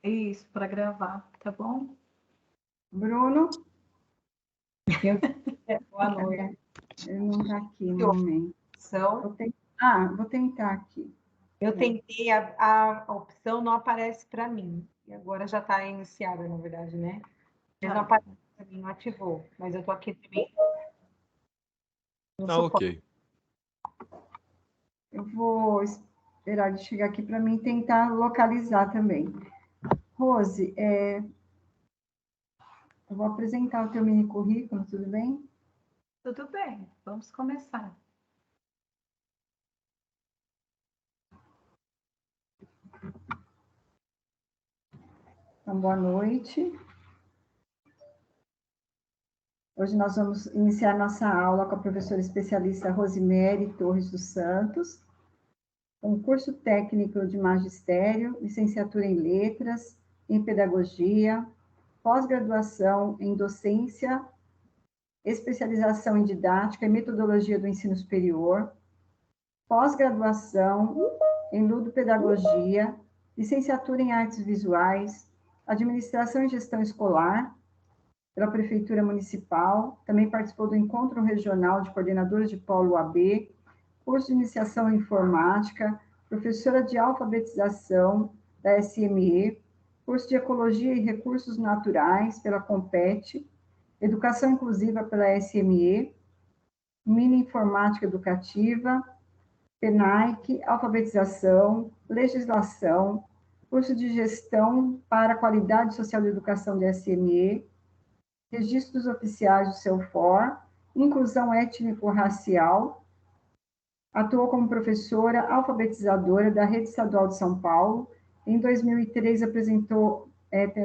Isso, para gravar, tá bom? Bruno? Boa noite. Ele não está aqui no momento. Vou tentar aqui. Eu tentei, a opção não aparece para mim. E agora já está iniciada, na verdade, né? Mas não aparece para mim, não ativou. Mas eu estou aqui também. Ok. Eu vou esperar ele chegar aqui para mim tentar localizar também. Rose, eu vou apresentar o teu mini currículo, tudo bem? Tudo bem, vamos começar. Então, boa noite. Hoje nós vamos iniciar nossa aula com a professora especialista Rosemary Torres dos Santos, um curso técnico de magistério, licenciatura em letras, em pedagogia, pós-graduação em docência, especialização em didática e metodologia do ensino superior, pós-graduação em ludopedagogia, licenciatura em artes visuais, administração e gestão escolar, pela Prefeitura Municipal, também participou do Encontro Regional de Coordenadores de Polo AB, curso de iniciação em informática, professora de alfabetização da SME, curso de Ecologia e Recursos Naturais pela Compete, Educação Inclusiva pela SME, Mini Informática Educativa, PENAIC, Alfabetização, Legislação, curso de Gestão para a Qualidade Social da Educação da SME, Registros Oficiais do CELFOR, Inclusão Étnico-Racial, atuou como professora alfabetizadora da Rede Estadual de São Paulo. Em 2003, apresentou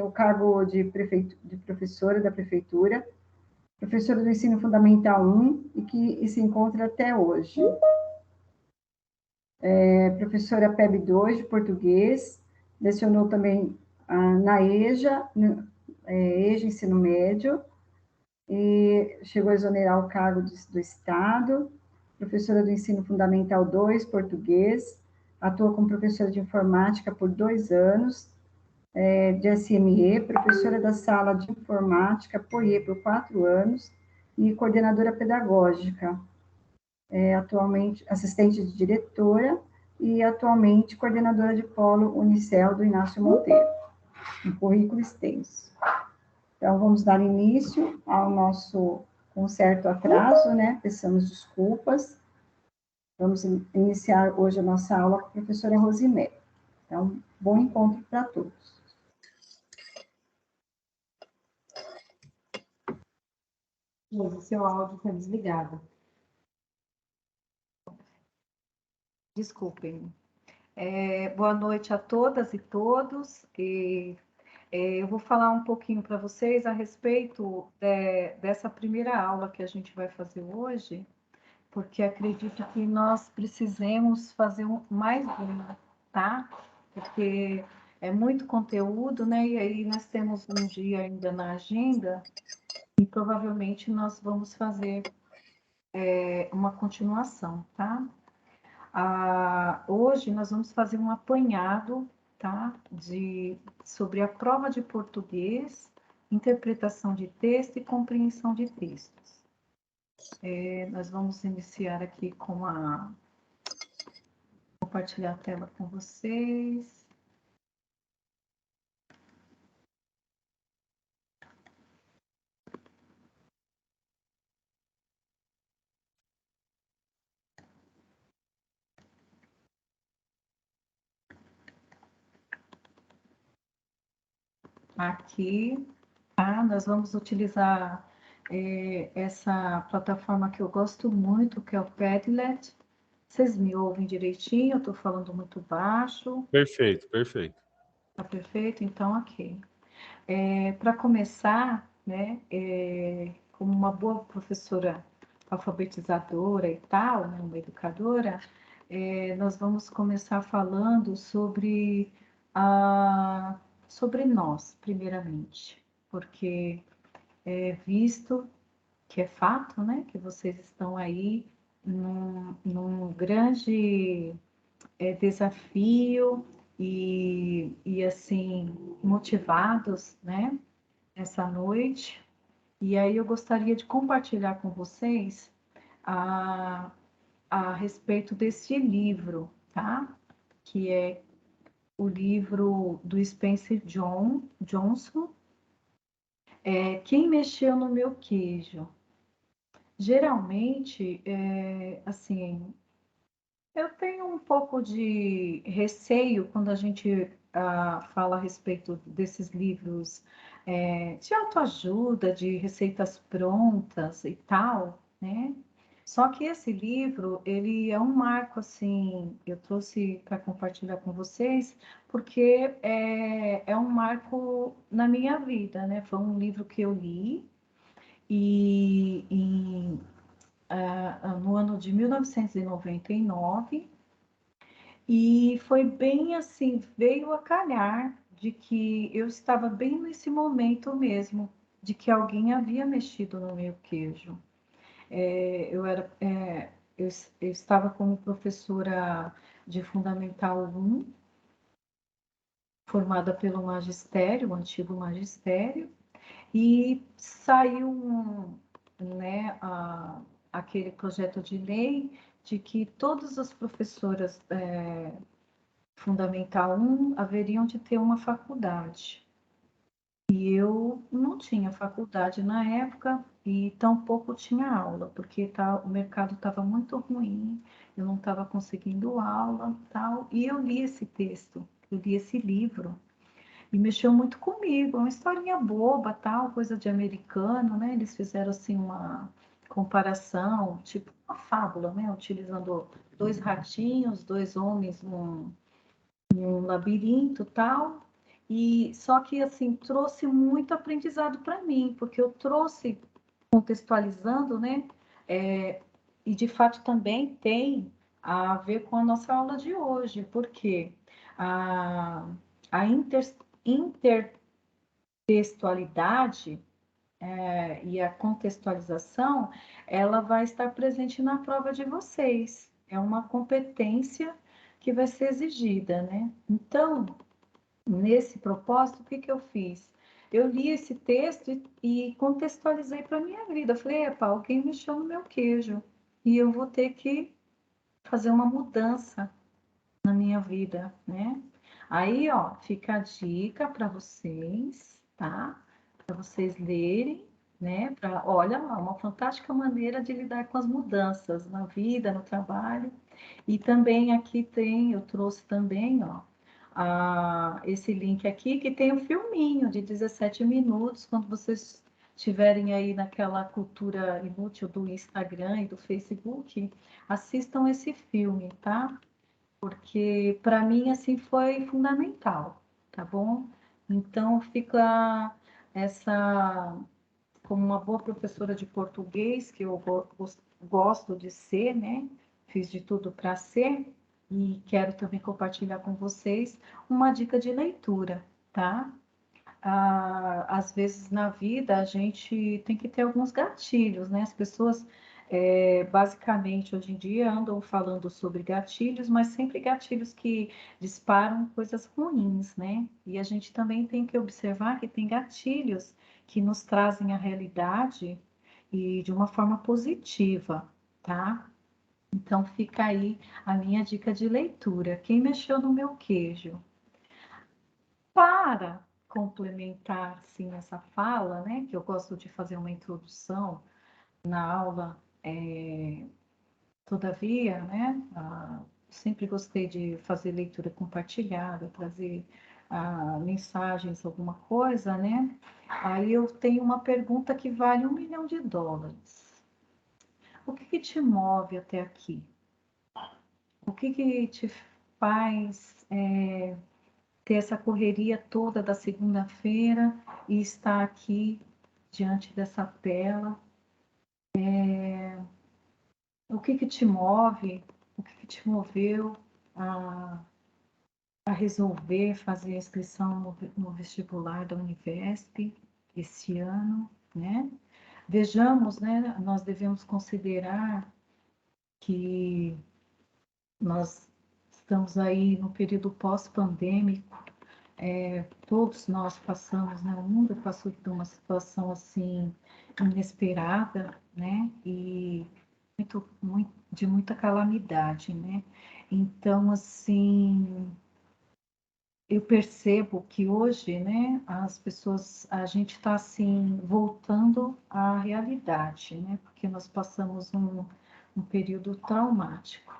o cargo de professora da Prefeitura, professora do Ensino Fundamental 1, e que se encontra até hoje. Professora PEB 2 de português, lecionou também na EJA, EJA Ensino Médio, e chegou a exonerar o cargo do Estado, professora do Ensino Fundamental 2, português, atuou como professora de informática por 2 anos, de SME, professora da sala de informática POIE por 4 anos, e coordenadora pedagógica, atualmente assistente de diretora, e atualmente coordenadora de polo Unicel do Inácio Monteiro, um currículo extenso. Então, vamos dar início ao nosso, com certo atraso, né? Peçamos desculpas. Vamos iniciar hoje a nossa aula com a professora Rosemary. Então, bom encontro para todos. O seu áudio está desligado. Desculpem. Boa noite a todas e todos. Eu vou falar um pouquinho para vocês a respeito dessa primeira aula que a gente vai fazer hoje, porque acredito que nós precisemos fazer mais uma, tá? Porque é muito conteúdo, né? E aí nós temos um dia ainda na agenda e provavelmente nós vamos fazer uma continuação, tá? Hoje nós vamos fazer um apanhado, tá? Sobre a prova de português, interpretação de texto e compreensão de textos. Nós vamos iniciar aqui com compartilhar a tela com vocês. Aqui, tá? Nós vamos utilizar essa plataforma que eu gosto muito, que é o Padlet. Vocês me ouvem direitinho? Eu estou falando muito baixo. Perfeito, perfeito. Tá perfeito? Então, ok. Para começar, né, como uma boa professora alfabetizadora e tal, né, uma educadora, nós vamos começar falando sobre nós, primeiramente, porque visto que é fato, né, que vocês estão aí num grande desafio e assim, motivados, né, essa noite. E aí eu gostaria de compartilhar com vocês a, a respeito desse livro, tá? Que é o livro do Spencer Johnson, Quem Mexeu no Meu Queijo. Geralmente, assim, eu tenho um pouco de receio quando a gente fala a respeito desses livros de autoajuda, de receitas prontas e tal, né? Só que esse livro, ele é um marco, assim, eu trouxe para compartilhar com vocês, porque é um marco na minha vida, né? Foi um livro que eu li e no ano de 1999, e foi bem assim, veio a calhar de que eu estava bem nesse momento mesmo, de que alguém havia mexido no meu queijo. Eu era, eu estava como professora de Fundamental 1, formada pelo magistério, o antigo magistério, e saiu né, aquele projeto de lei de que todas as professoras Fundamental 1 haveriam de ter uma faculdade. E eu não tinha faculdade na época e tampouco tinha aula, porque o mercado estava muito ruim, eu não estava conseguindo aula, tal. E eu li esse texto, eu li esse livro e mexeu muito comigo. É uma historinha boba, tal, coisa de americano, né? Eles fizeram assim uma comparação, tipo uma fábula, né? Utilizando dois ratinhos, dois homens num labirinto, tal. E só que assim trouxe muito aprendizado para mim, porque eu trouxe contextualizando, né? E de fato também tem a ver com a nossa aula de hoje, porque a, a intertextualidade e a contextualização, ela vai estar presente na prova de vocês. É uma competência que vai ser exigida, né? Então, nesse propósito, o que que eu fiz? Eu li esse texto e contextualizei para a minha vida. Eu falei, epa, alguém mexeu no meu queijo e eu vou ter que fazer uma mudança na minha vida, né? Aí, ó, fica a dica para vocês, tá? Para vocês lerem, né? Olha lá, uma fantástica maneira de lidar com as mudanças na vida, no trabalho. E também aqui tem, eu trouxe também, ó, esse link aqui que tem um filminho de 17 minutos, quando vocês estiverem aí naquela cultura inútil do Instagram e do Facebook, assistam esse filme, tá? Porque para mim assim foi fundamental, tá bom? Então fica essa como uma boa professora de português que eu gosto de ser, né? Fiz de tudo para ser e quero também compartilhar com vocês uma dica de leitura, tá? Às vezes na vida a gente tem que ter alguns gatilhos, né? As pessoas, basicamente, hoje em dia andam falando sobre gatilhos, mas sempre gatilhos que disparam coisas ruins, né? E a gente também tem que observar que tem gatilhos que nos trazem a realidade e de uma forma positiva, tá? Então fica aí a minha dica de leitura. Quem mexeu no meu queijo? Para complementar, sim, essa fala, né, que eu gosto de fazer uma introdução na aula, todavia, né, sempre gostei de fazer leitura compartilhada, trazer mensagens, alguma coisa, né? Aí eu tenho uma pergunta que vale US$ 1 milhão. O que que te move até aqui? O que que te faz ter essa correria toda da segunda-feira e estar aqui diante dessa tela? O que que te move? O que que te moveu a, a resolver fazer a inscrição no vestibular da Univesp esse ano, né? Vejamos, né? Nós devemos considerar que nós estamos aí no período pós-pandêmico, todos nós passamos, né? O mundo passou por uma situação assim inesperada, né? E de muita calamidade, né? Então, assim, eu percebo que hoje, né, as pessoas, a gente está assim voltando à realidade, né? Porque nós passamos um período traumático.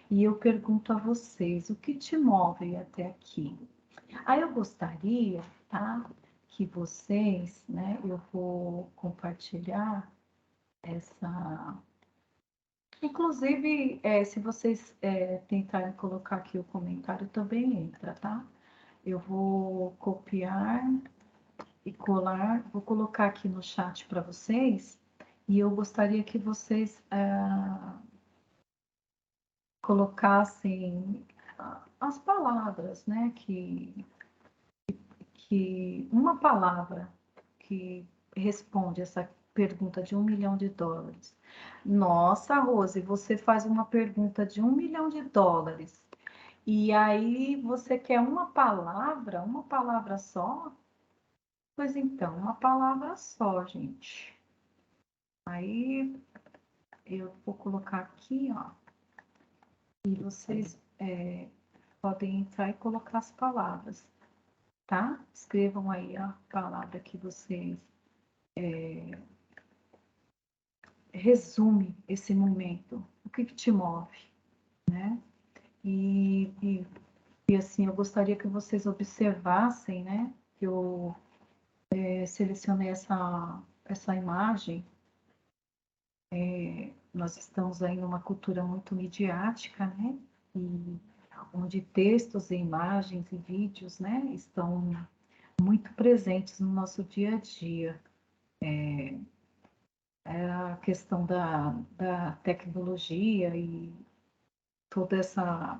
E eu pergunto a vocês, o que te move até aqui? Aí eu gostaria, tá, que vocês, né, eu vou compartilhar essa. Inclusive, se vocês tentarem colocar aqui o comentário, também entra, tá? Eu vou copiar e colar, vou colocar aqui no chat para vocês, e eu gostaria que vocês colocassem as palavras, né, que uma palavra que responde essa pergunta de US$ 1 milhão. Nossa, Rose, você faz uma pergunta de US$ 1 milhão, e aí você quer uma palavra só? Pois então, uma palavra só, gente. Aí eu vou colocar aqui, ó, e vocês podem entrar e colocar as palavras, tá? Escrevam aí a palavra que vocês resume esse momento. O que te move, né? E assim, eu gostaria que vocês observassem, né? Que eu selecionei essa imagem. Nós estamos aí numa cultura muito midiática, né? E onde textos, e imagens e vídeos, né, estão muito presentes no nosso dia a dia. A questão da tecnologia e toda essa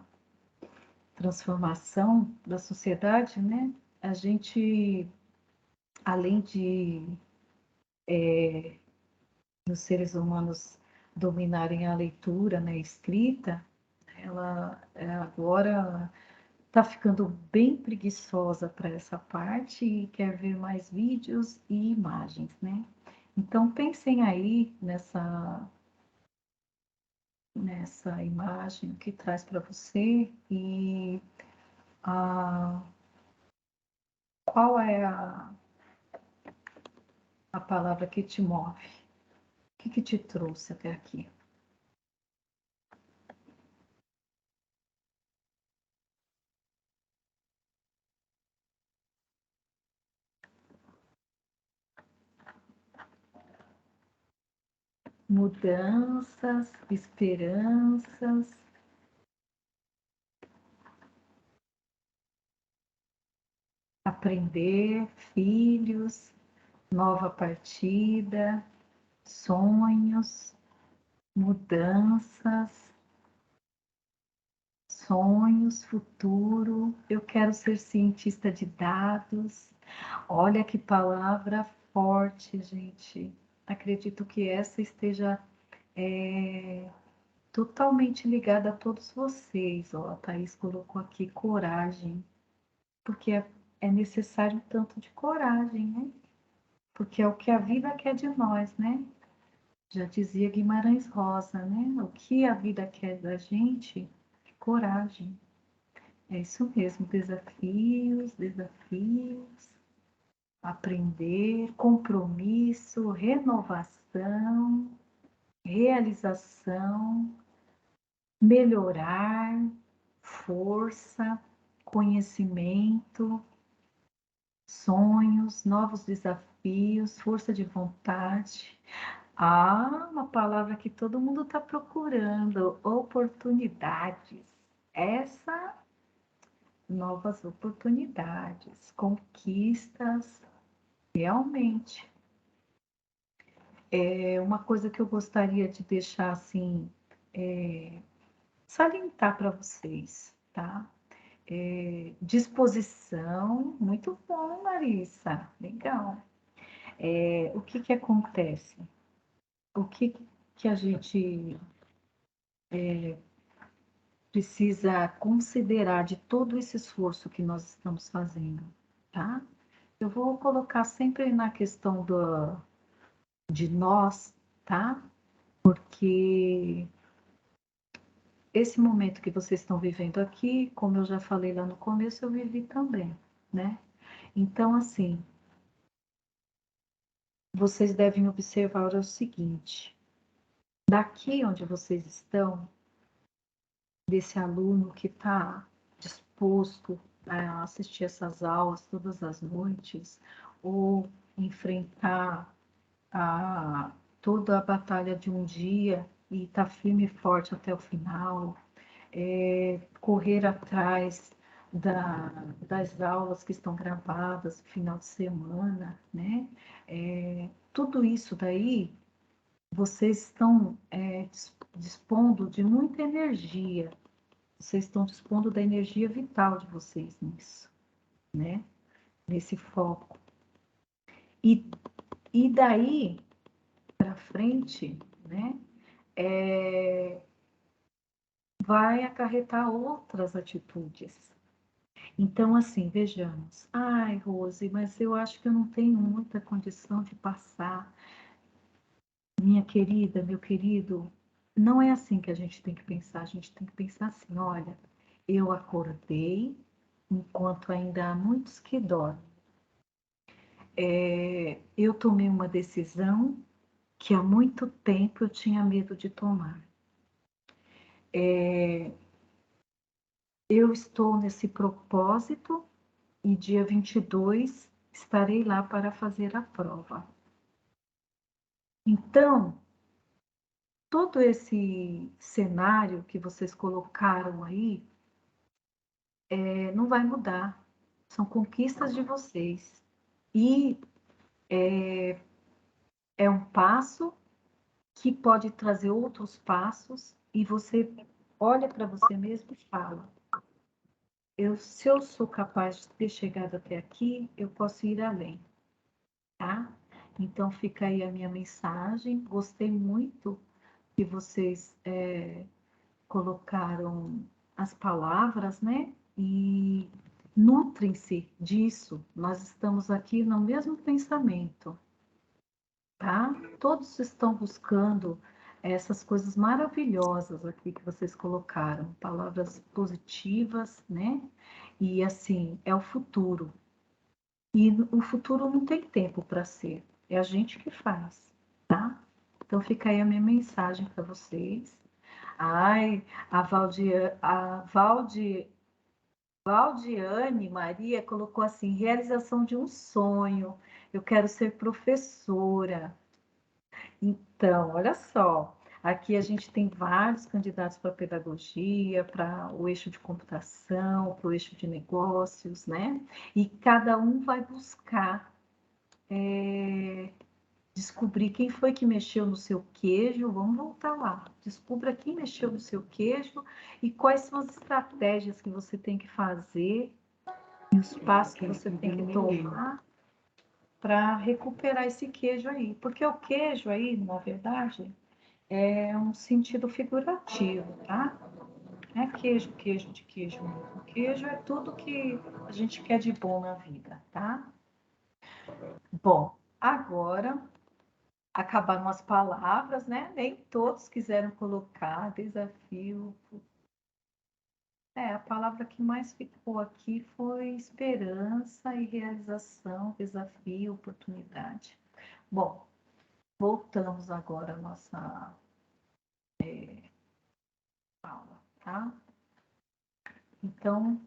transformação da sociedade, né? A gente, além de os seres humanos dominarem a leitura, né, escrita, ela agora está ficando bem preguiçosa para essa parte e quer ver mais vídeos e imagens, né? Então pensem aí nessa imagem que traz para você e qual é a palavra que te move? O que te trouxe até aqui? Mudanças, esperanças, aprender, filhos, nova partida, sonhos, mudanças, sonhos, futuro. Eu quero ser cientista de dados. Olha que palavra forte, gente. Acredito que essa esteja totalmente ligada a todos vocês. Ó, a Thaís colocou aqui coragem, porque é necessário um tanto de coragem, né? Porque é o que a vida quer de nós, né? Já dizia Guimarães Rosa, né? O que a vida quer da gente? Coragem. É isso mesmo, desafios, desafios, aprender, compromisso, renovação, realização, melhorar, força, conhecimento, sonhos, novos desafios, força de vontade. Ah, uma palavra que todo mundo está procurando, oportunidades. Essa, novas oportunidades, conquistas, realmente. É uma coisa que eu gostaria de deixar assim, salientar para vocês, tá? Disposição, muito bom, Larissa, legal. O que acontece? O que a gente precisa considerar de todo esse esforço que nós estamos fazendo, tá? Eu vou colocar sempre na questão de nós, tá? Porque esse momento que vocês estão vivendo aqui, como eu já falei lá no começo, eu vivi também, né? Então, assim, vocês devem observar o seguinte: daqui onde vocês estão, desse aluno que está disposto a assistir essas aulas todas as noites, ou enfrentar toda a batalha de um dia e estar firme e forte até o final, correr atrás das aulas que estão gravadas no final de semana, né? Tudo isso daí, vocês estão dispondo de muita energia, vocês estão dispondo da energia vital de vocês nisso, né? Nesse foco. E daí para frente, né? Vai acarretar outras atitudes. Então, assim, vejamos. Ai, Rose, mas eu acho que eu não tenho muita condição de passar. Minha querida, meu querido, não é assim que a gente tem que pensar. A gente tem que pensar assim: olha, eu acordei enquanto ainda há muitos que dormem. Eu tomei uma decisão que há muito tempo eu tinha medo de tomar. Eu estou nesse propósito e dia 22 estarei lá para fazer a prova. Então, todo esse cenário que vocês colocaram aí não vai mudar. São conquistas de vocês. E é um passo que pode trazer outros passos e você olha para você mesmo e fala: se eu sou capaz de ter chegado até aqui, eu posso ir além, tá? Então fica aí a minha mensagem. Gostei muito que vocês colocaram as palavras, né? E nutrem-se disso. Nós estamos aqui no mesmo pensamento, tá? Todos estão buscando essas coisas maravilhosas aqui que vocês colocaram, palavras positivas, né? E assim, é o futuro. E o futuro não tem tempo para ser, é a gente que faz, tá? Então fica aí a minha mensagem para vocês. Ai, Valdiane Maria colocou assim: realização de um sonho. Eu quero ser professora. Então, olha só, aqui a gente tem vários candidatos para pedagogia, para o eixo de computação, para o eixo de negócios, né? E cada um vai buscar descobrir quem foi que mexeu no seu queijo. Vamos voltar lá. Descubra quem mexeu no seu queijo e quais são as estratégias que você tem que fazer e os passos que você tem que tomar para recuperar esse queijo aí. Porque o queijo aí, na verdade, é um sentido figurativo, tá? Não é queijo, queijo de queijo mesmo. Queijo é tudo que a gente quer de bom na vida, tá? Bom, agora acabaram as palavras, né? Nem todos quiseram colocar desafio. A palavra que mais ficou aqui foi esperança e realização, desafio, oportunidade. Bom, voltamos agora à nossa aula, tá? Então,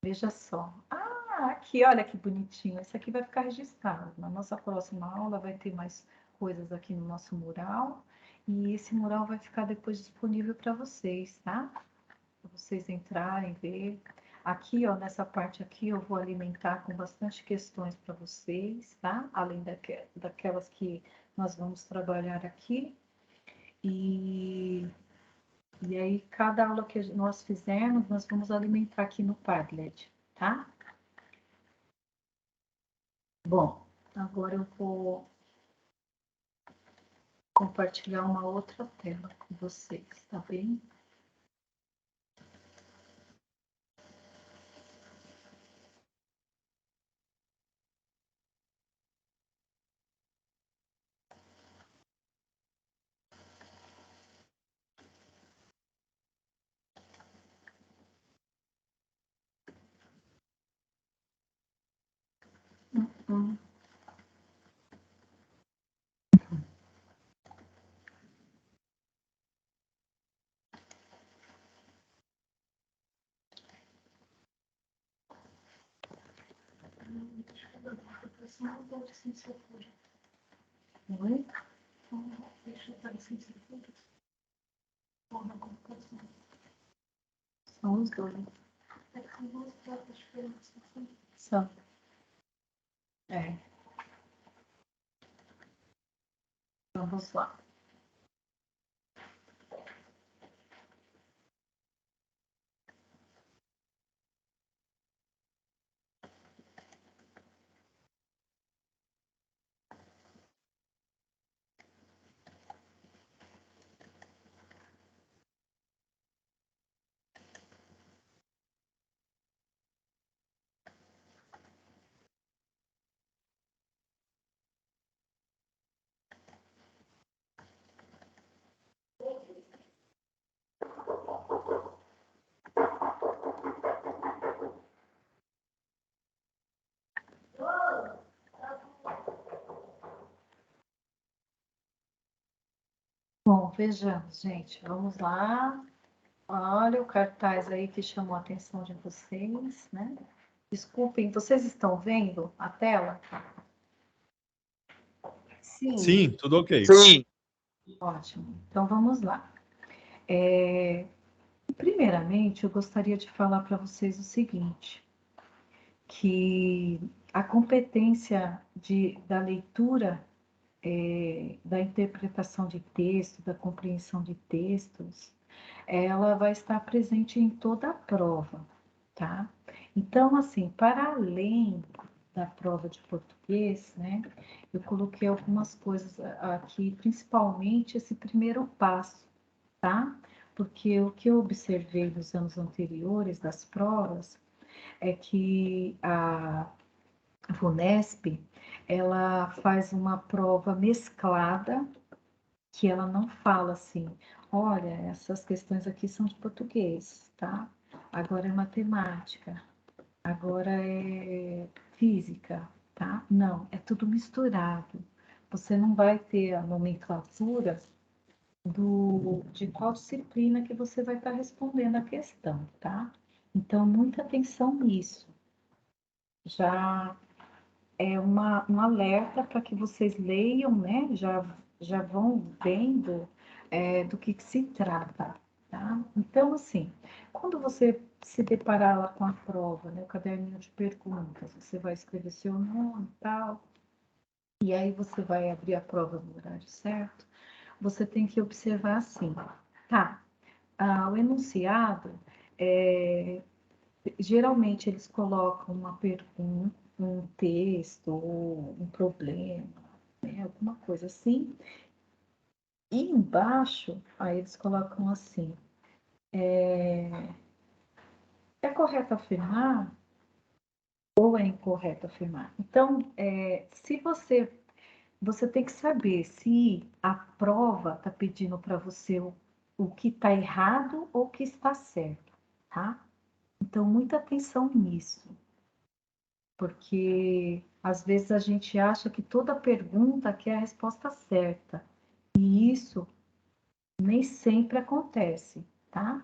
veja só. Ah, aqui, olha que bonitinho. Esse aqui vai ficar registrado. Na nossa próxima aula vai ter mais coisas aqui no nosso mural. E esse mural vai ficar depois disponível para vocês, tá? Para vocês entrarem, ver. Aqui, ó, nessa parte aqui, eu vou alimentar com bastante questões para vocês, tá? Além daquelas que nós vamos trabalhar aqui. E aí, cada aula que nós fizermos, nós vamos alimentar aqui no Padlet, tá? Bom, agora eu vou compartilhar uma outra tela com vocês, tá bem? Oi? São os dois. São. É. Vamos lá. Bom, vejamos, gente. Vamos lá. Olha o cartaz aí que chamou a atenção de vocês, né? Desculpem, vocês estão vendo a tela? Sim. Sim, tudo ok. Sim. Ótimo. Então vamos lá. Primeiramente, eu gostaria de falar para vocês o seguinte, que a competência da leitura, da interpretação de texto, da compreensão de textos, ela vai estar presente em toda a prova, tá? Então, assim, para além da prova de português, né, eu coloquei algumas coisas aqui, principalmente esse primeiro passo, tá? Porque o que eu observei nos anos anteriores das provas é que a VUNESP, ela faz uma prova mesclada, que ela não fala assim, olha, essas questões aqui são de português, tá? Agora é matemática, agora é física, tá? Não, é tudo misturado. Você não vai ter a nomenclatura de qual disciplina que você vai estar respondendo a questão, tá? Então, muita atenção nisso. Já é um alerta para que vocês leiam, né? Já vão vendo do que se trata, tá? Então, assim, quando você se deparar lá com a prova, né, o caderninho de perguntas, você vai escrever seu nome e tal, e aí você vai abrir a prova no horário certo, você tem que observar assim, tá? O enunciado, geralmente eles colocam uma pergunta, um texto, ou um problema, né, alguma coisa assim. E embaixo, aí eles colocam assim, é correto afirmar ou é incorreto afirmar? Então, se você tem que saber se a prova está pedindo para você o que está errado ou o que está certo, tá? Então, muita atenção nisso, porque às vezes a gente acha que toda pergunta quer a resposta certa, e isso nem sempre acontece, tá?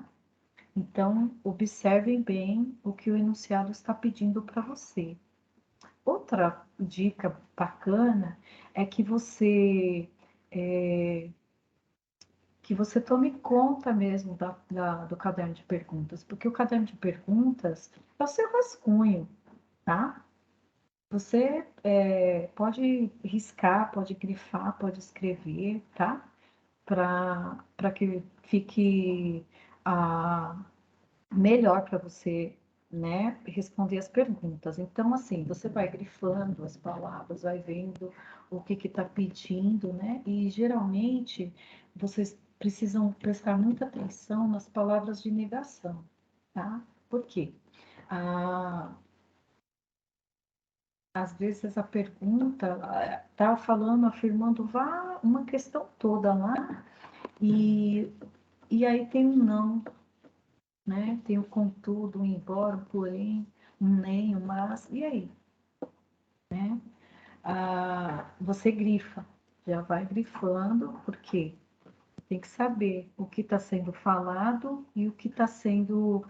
Então, observem bem o que o enunciado está pedindo para você. Outra dica bacana é que você tome conta mesmo do caderno de perguntas, porque o caderno de perguntas é o seu rascunho, tá? Você pode riscar, pode grifar, pode escrever, tá? Para que fique melhor para você, né, responder as perguntas. Então, assim, você vai grifando as palavras, vai vendo o que está pedindo, né? E geralmente vocês precisam prestar muita atenção nas palavras de negação, tá? Por quê? Às vezes a pergunta está falando, afirmando uma questão toda lá, e aí tem um não, né? Tem o contudo, um embora, um porém, um nem, um mas, e aí? Né? você grifa, já vai grifando, porque tem que saber o que está sendo falado e o que está sendo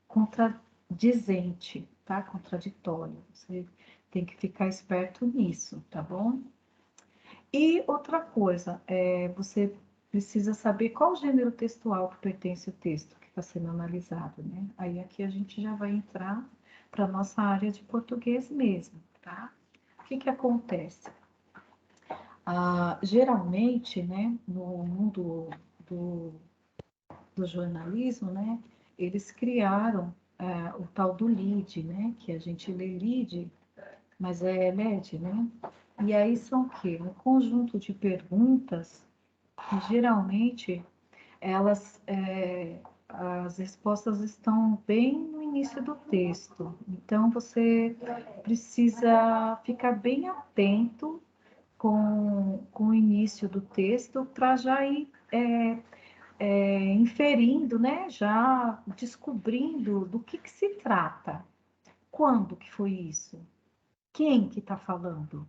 contradizente, tá? Contraditório. Você tem que ficar esperto nisso, tá bom? E outra coisa, você precisa saber qual gênero textual que pertence o texto que está sendo analisado, né? Aí aqui a gente já vai entrar para a nossa área de português mesmo, tá? O que que acontece? Geralmente, né, no mundo do, do jornalismo, né, eles criaram o tal do lead, né, que a gente lê lead, mas é LED, né? E aí são o quê? Um conjunto de perguntas que geralmente as respostas estão bem no início do texto. Então você precisa ficar bem atento com o início do texto para já ir inferindo, né? Já descobrindo do que se trata. Quando que foi isso? Quem que está falando?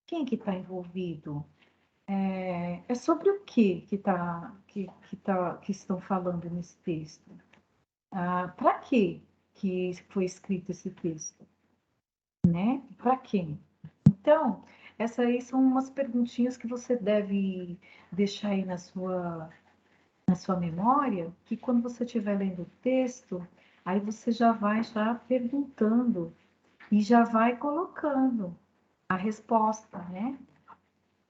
Quem que está envolvido? É sobre o que estão falando nesse texto? Para que foi escrito esse texto? Né? Para quem? Então, essas aí são umas perguntinhas que você deve deixar aí na sua memória, que quando você estiver lendo o texto, aí você já vai perguntando e já vai colocando a resposta, né?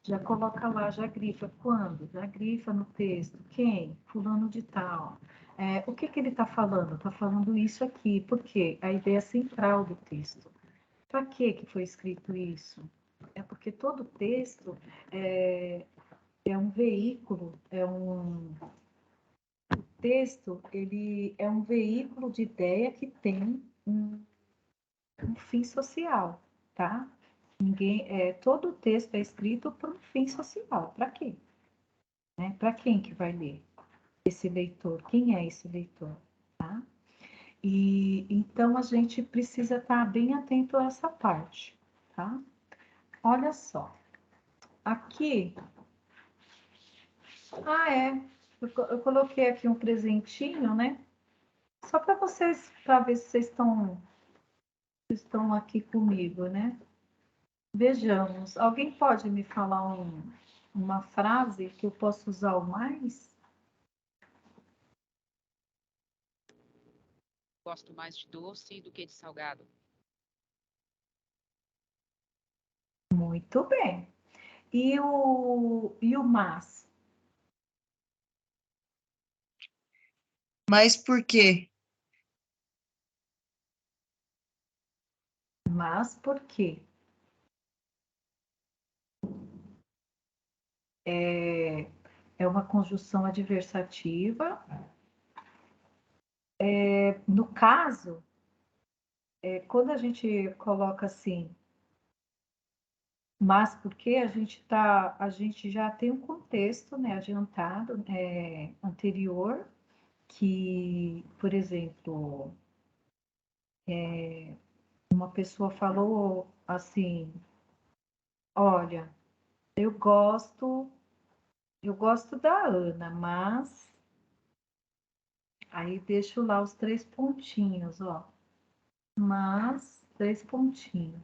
Já coloca lá, já grifa quando? Já grifa no texto. Quem? Fulano de tal. O que que ele está falando? Está falando isso aqui. Por quê? A ideia central do texto. Para que foi escrito isso? É porque todo texto é um veículo, o texto ele é um veículo de ideia que tem um fim social, tá? Todo texto é escrito por um fim social. Para quê? Né? Para quem que vai ler? Esse leitor? Quem é esse leitor? Tá? E então a gente precisa estar bem atento a essa parte, tá? Olha só, aqui, eu coloquei aqui um presentinho, né? Só para vocês, para ver se vocês estão aqui comigo, né? Vejamos, alguém pode me falar uma frase que eu possa usar o mais? Gosto mais de doce do que de salgado. Muito bem. E o mas? Mas por quê? Mas por quê? É uma conjunção adversativa. No caso, quando a gente coloca assim, mas porque a gente já tem um contexto, né, adiantado, anterior, que, por exemplo, uma pessoa falou assim, olha, eu gosto, eu gosto da Ana, mas aí deixo lá os 3 pontinhos, ó. Mas 3 pontinhos.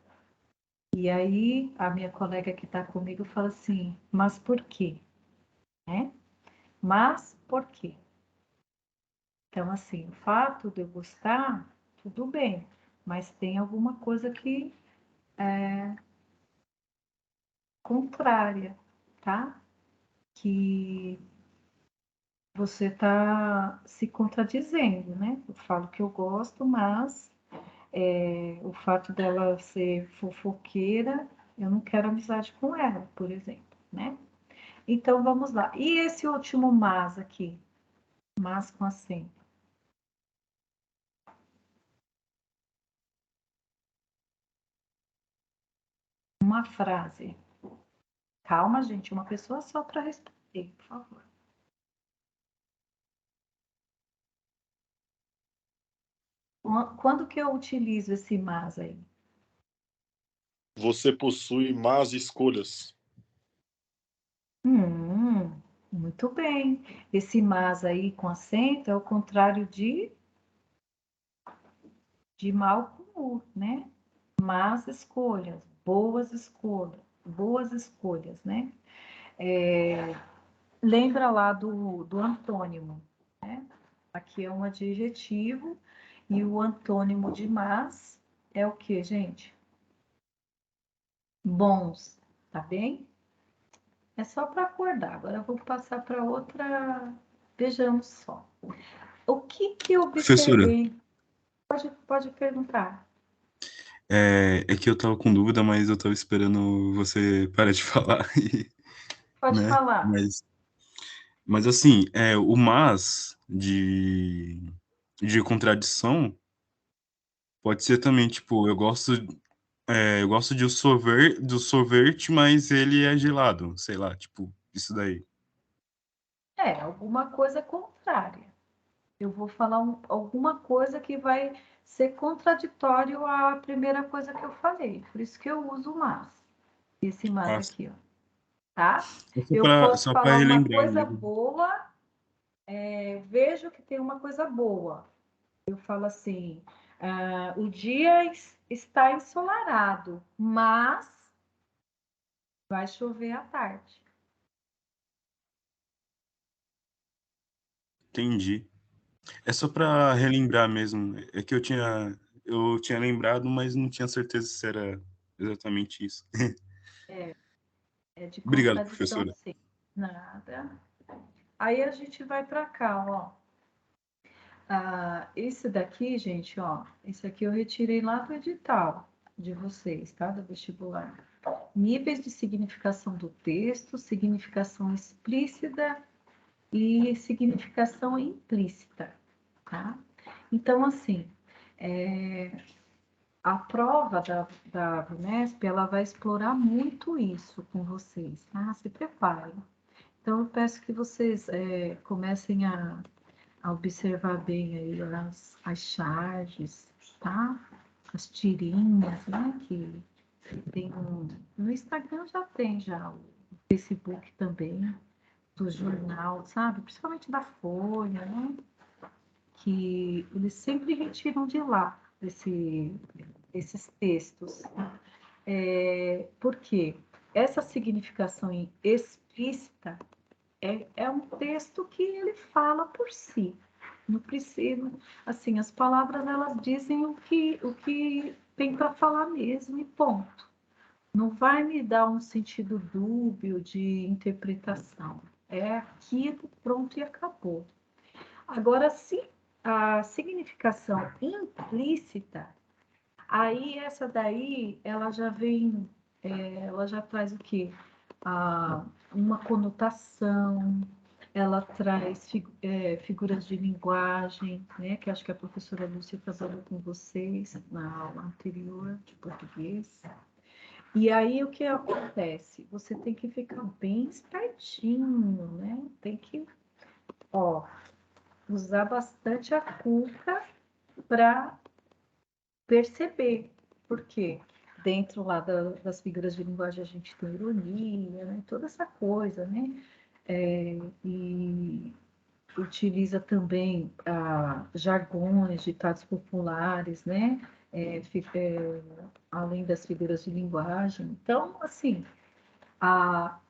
E aí a minha colega que está comigo fala assim, mas por quê? Né? Mas por quê? Então, assim, o fato de eu gostar, tudo bem, mas tem alguma coisa que é contrária, tá? Que você está se contradizendo, né? Eu falo que eu gosto, mas o fato dela ser fofoqueira, eu não quero amizade com ela, por exemplo, né? Então, vamos lá. E esse último mas aqui? Mas com acento. Uma frase. Calma, gente, uma pessoa só para responder, por favor. Quando que eu utilizo esse mas aí? Você possui más escolhas. Muito bem. Esse mas aí com acento é o contrário de mal com u, né? Más escolhas, boas escolhas, né? Lembra lá do antônimo, né? Aqui é um adjetivo e o antônimo de más é o que, gente? Bons, tá bem? É só para acordar. Agora eu vou passar para outra. Vejamos só. O que eu Professora, observei? Pode perguntar. é que eu tava com dúvida, mas eu tava esperando você parar de falar, Pode né? falar. Mas assim, o mas de contradição pode ser também, tipo, eu gosto do sorvete, mas ele é gelado, sei lá, tipo, isso daí. É, alguma coisa contrária. Eu vou falar alguma coisa que vai ser contraditório à primeira coisa que eu falei. Por isso que eu uso mas. Esse mas Ah, aqui, ó. Tá? só Eu pra, posso só pra falar uma relembrar coisa mesmo. boa, vejo que tem uma coisa boa. Eu falo assim, o dia está ensolarado, mas vai chover à tarde. Entendi. É só pra relembrar mesmo. É que eu tinha lembrado, mas não tinha certeza se era exatamente isso. É de Obrigado, contradição, professora. sim. Nada. Aí a gente vai para cá, ó. Esse daqui, gente, ó. Esse aqui eu retirei lá do edital de vocês, tá? Do vestibular. Níveis de significação do texto, significação explícita e significação implícita, tá? Então, assim, a prova da Unesp, ela vai explorar muito isso com vocês, tá? Se preparem. Então, eu peço que vocês comecem a observar bem aí as charges, tá? As tirinhas, né? Que tem no Instagram já tem já, o Facebook também, do jornal, sabe? Principalmente da Folha, né? Que eles sempre retiram de lá esses textos. Por quê? Essa significação explícita é um texto que ele fala por si. Não precisa, assim, as palavras elas dizem o que tem para falar mesmo e ponto. Não vai me dar um sentido dúbio de interpretação. É aquilo, pronto e acabou. Agora, se a significação implícita, aí essa daí, ela já vem, ela já traz o quê? Uma conotação, ela traz figuras de linguagem, né, que acho que a professora Lúcia trabalhou com vocês na aula anterior de português. E aí o que acontece? Você tem que ficar bem espertinho, né? Tem que, ó, usar bastante a cuca para perceber. Por quê? Dentro lá das figuras de linguagem a gente tem ironia, né? Toda essa coisa, né? E utiliza também jargões, ditados populares, né? Além das figuras de linguagem. Então, assim, a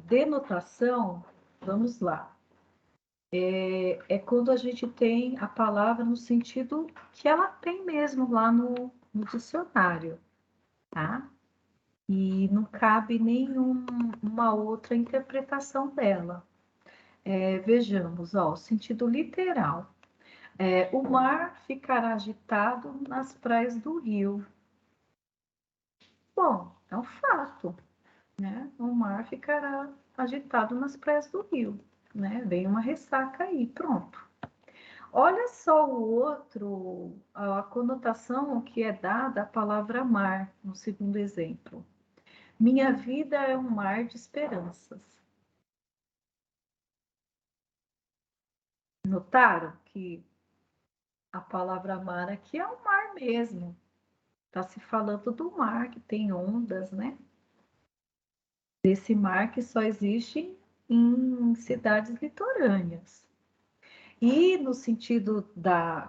denotação, vamos lá, é quando a gente tem a palavra no sentido que ela tem mesmo lá no dicionário, tá? E não cabe nenhuma outra interpretação dela. Vejamos, ó, o sentido literal. O mar ficará agitado nas praias do Rio. Bom, é um fato, né? O mar ficará agitado nas praias do Rio, né? Vem uma ressaca aí, pronto. Olha só o outro, a conotação que é dada à palavra mar, no segundo exemplo. Minha vida é um mar de esperanças. Notaram que a palavra mar aqui é o mar mesmo, está se falando do mar que tem ondas, né? Desse mar que só existe em cidades litorâneas. E no sentido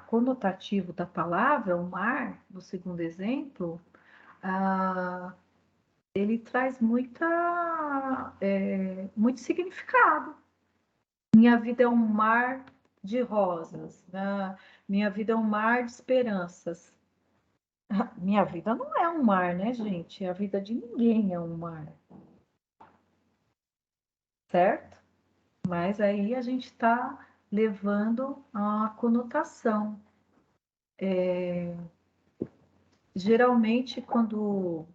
conotativo da palavra, o mar, no segundo exemplo, ele traz muito significado. Minha vida é um mar de rosas, né? Minha vida é um mar de esperanças. Minha vida não é um mar, né, gente? A vida de ninguém é um mar. Certo? Mas aí a gente está levando a conotação. Geralmente, quando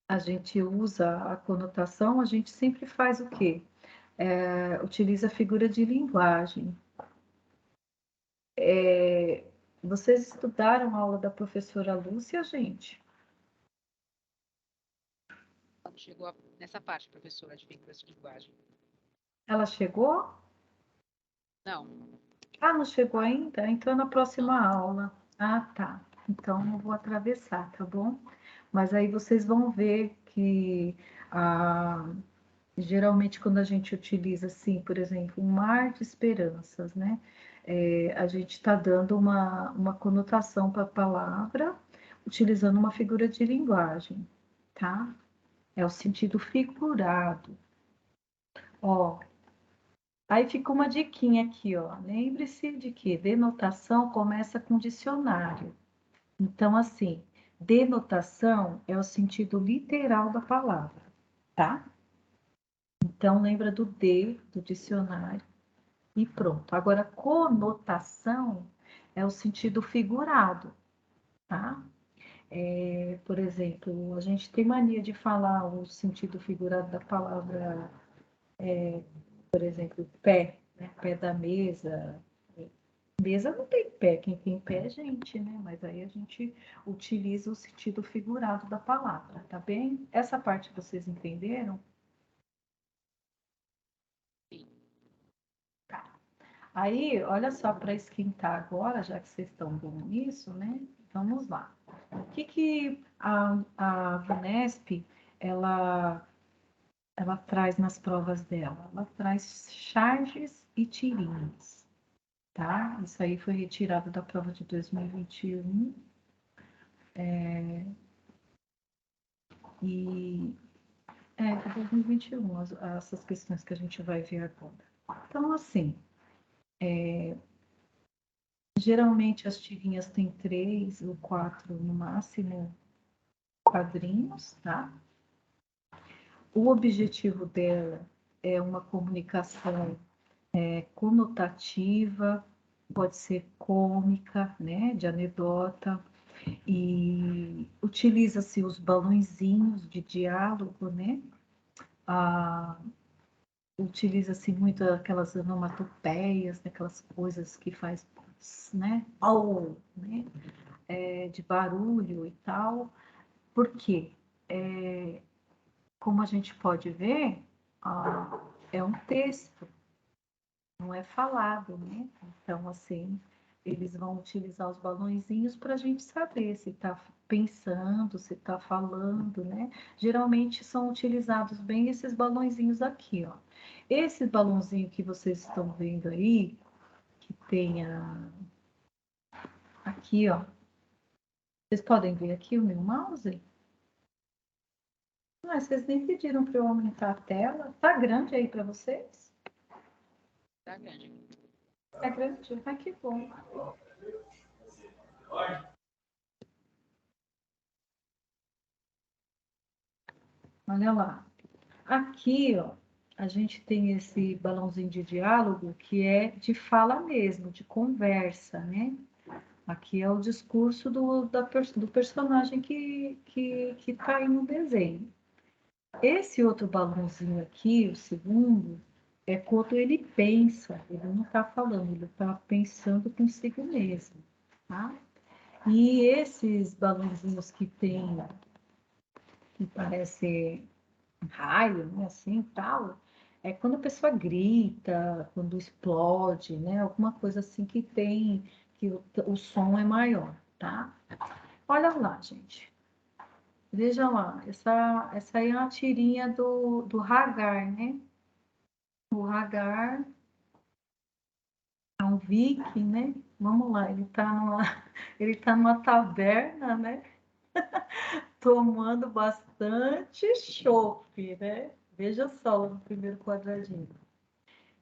a gente usa a conotação, a gente sempre faz o quê? Utiliza a figura de linguagem. Vocês estudaram a aula da professora Lúcia, gente? Chegou nessa parte, professora, de figuras de linguagem. Ela chegou? Não. Ah, não chegou ainda? Então, na próxima aula. Ah, tá. Então, eu vou atravessar, tá bom? Mas aí vocês vão ver que geralmente quando a gente utiliza assim, por exemplo, um mar de esperanças, né? A gente está dando uma conotação para a palavra, utilizando uma figura de linguagem, tá? É o sentido figurado. Ó, aí fica uma diquinha aqui, ó. Lembre-se de que denotação começa com dicionário. Então, assim, denotação é o sentido literal da palavra, tá? Então, lembra do do dicionário e pronto. Agora, conotação é o sentido figurado, tá? Por exemplo, a gente tem mania de falar o sentido figurado da palavra, por exemplo, pé, né? Pé da mesa. Mesa não tem pé, quem tem pé é gente, né? Mas aí a gente utiliza o sentido figurado da palavra, tá bem? Essa parte vocês entenderam? Tá. Aí, olha só, para esquentar agora, já que vocês estão bom nisso, né? Vamos lá. O que a VUNESP, ela traz nas provas dela? Ela traz charges e tirinhas, tá? Isso aí foi retirado da prova de 2021. De 2021, essas questões que a gente vai ver agora. Então, assim, geralmente as tirinhas têm 3 ou 4 no máximo quadrinhos, tá? O objetivo dela é uma comunicação conotativa, pode ser cômica, né, de anedota, e utiliza-se os balõezinhos de diálogo, né? Utiliza-se muito aquelas onomatopeias, né, aquelas coisas que faz, né, ou, né, de barulho e tal. Por quê? Como a gente pode ver, é um texto, não é falado, né? Então, assim, eles vão utilizar os balõezinhos para a gente saber se está pensando, se está falando, né? Geralmente são utilizados bem esses balõezinhos aqui, ó. Esse balãozinho que vocês estão vendo aí, que tem aqui, ó. Vocês podem ver aqui o meu mouse? Ah, vocês nem pediram para eu aumentar a tela. Tá grande aí para vocês? Tá grande. Tá grande? Ah, que bom. Olha lá. Aqui, ó, a gente tem esse balãozinho de diálogo que é de fala mesmo, de conversa, né? Aqui é o discurso do personagem que tá aí no desenho. Esse outro balãozinho aqui, o segundo, é quando ele pensa, ele não está falando, ele está pensando consigo mesmo, tá? E esses balãozinhos que parece raio, né, assim, tal, é quando a pessoa grita, quando explode, né, alguma coisa assim que o som é maior, tá? Olha lá, gente. Veja lá, essa aí é uma tirinha do Hagar, né? O Hagar é um viking, né? Vamos lá, ele tá numa taberna, né? Tomando bastante chopp, né? Veja só no primeiro quadradinho.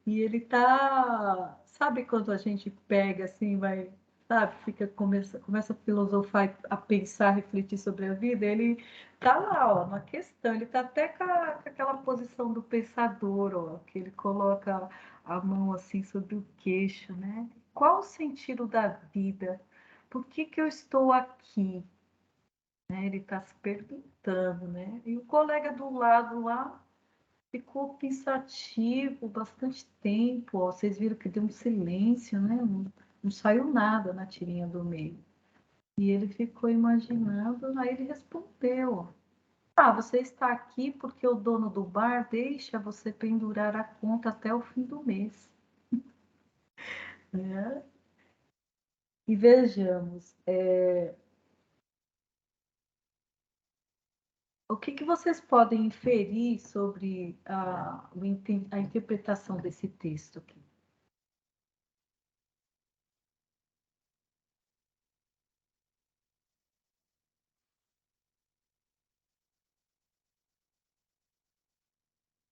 E ele tá, sabe quando a gente pega assim, vai, sabe, começa a filosofar, a pensar, a refletir sobre a vida, ele tá lá, ó, na questão, ele tá até com aquela posição do pensador, ó, que ele coloca a mão assim sobre o queixo, né? Qual o sentido da vida? Por que que eu estou aqui? Né? Ele está se perguntando, né? E o colega do lado lá ficou pensativo bastante tempo. Ó. Vocês viram que deu um silêncio, né? Não saiu nada na tirinha do meio. E ele ficou imaginando, aí ele respondeu: Ah, você está aqui porque o dono do bar deixa você pendurar a conta até o fim do mês. Né? E vejamos, o que que vocês podem inferir sobre a interpretação desse texto aqui?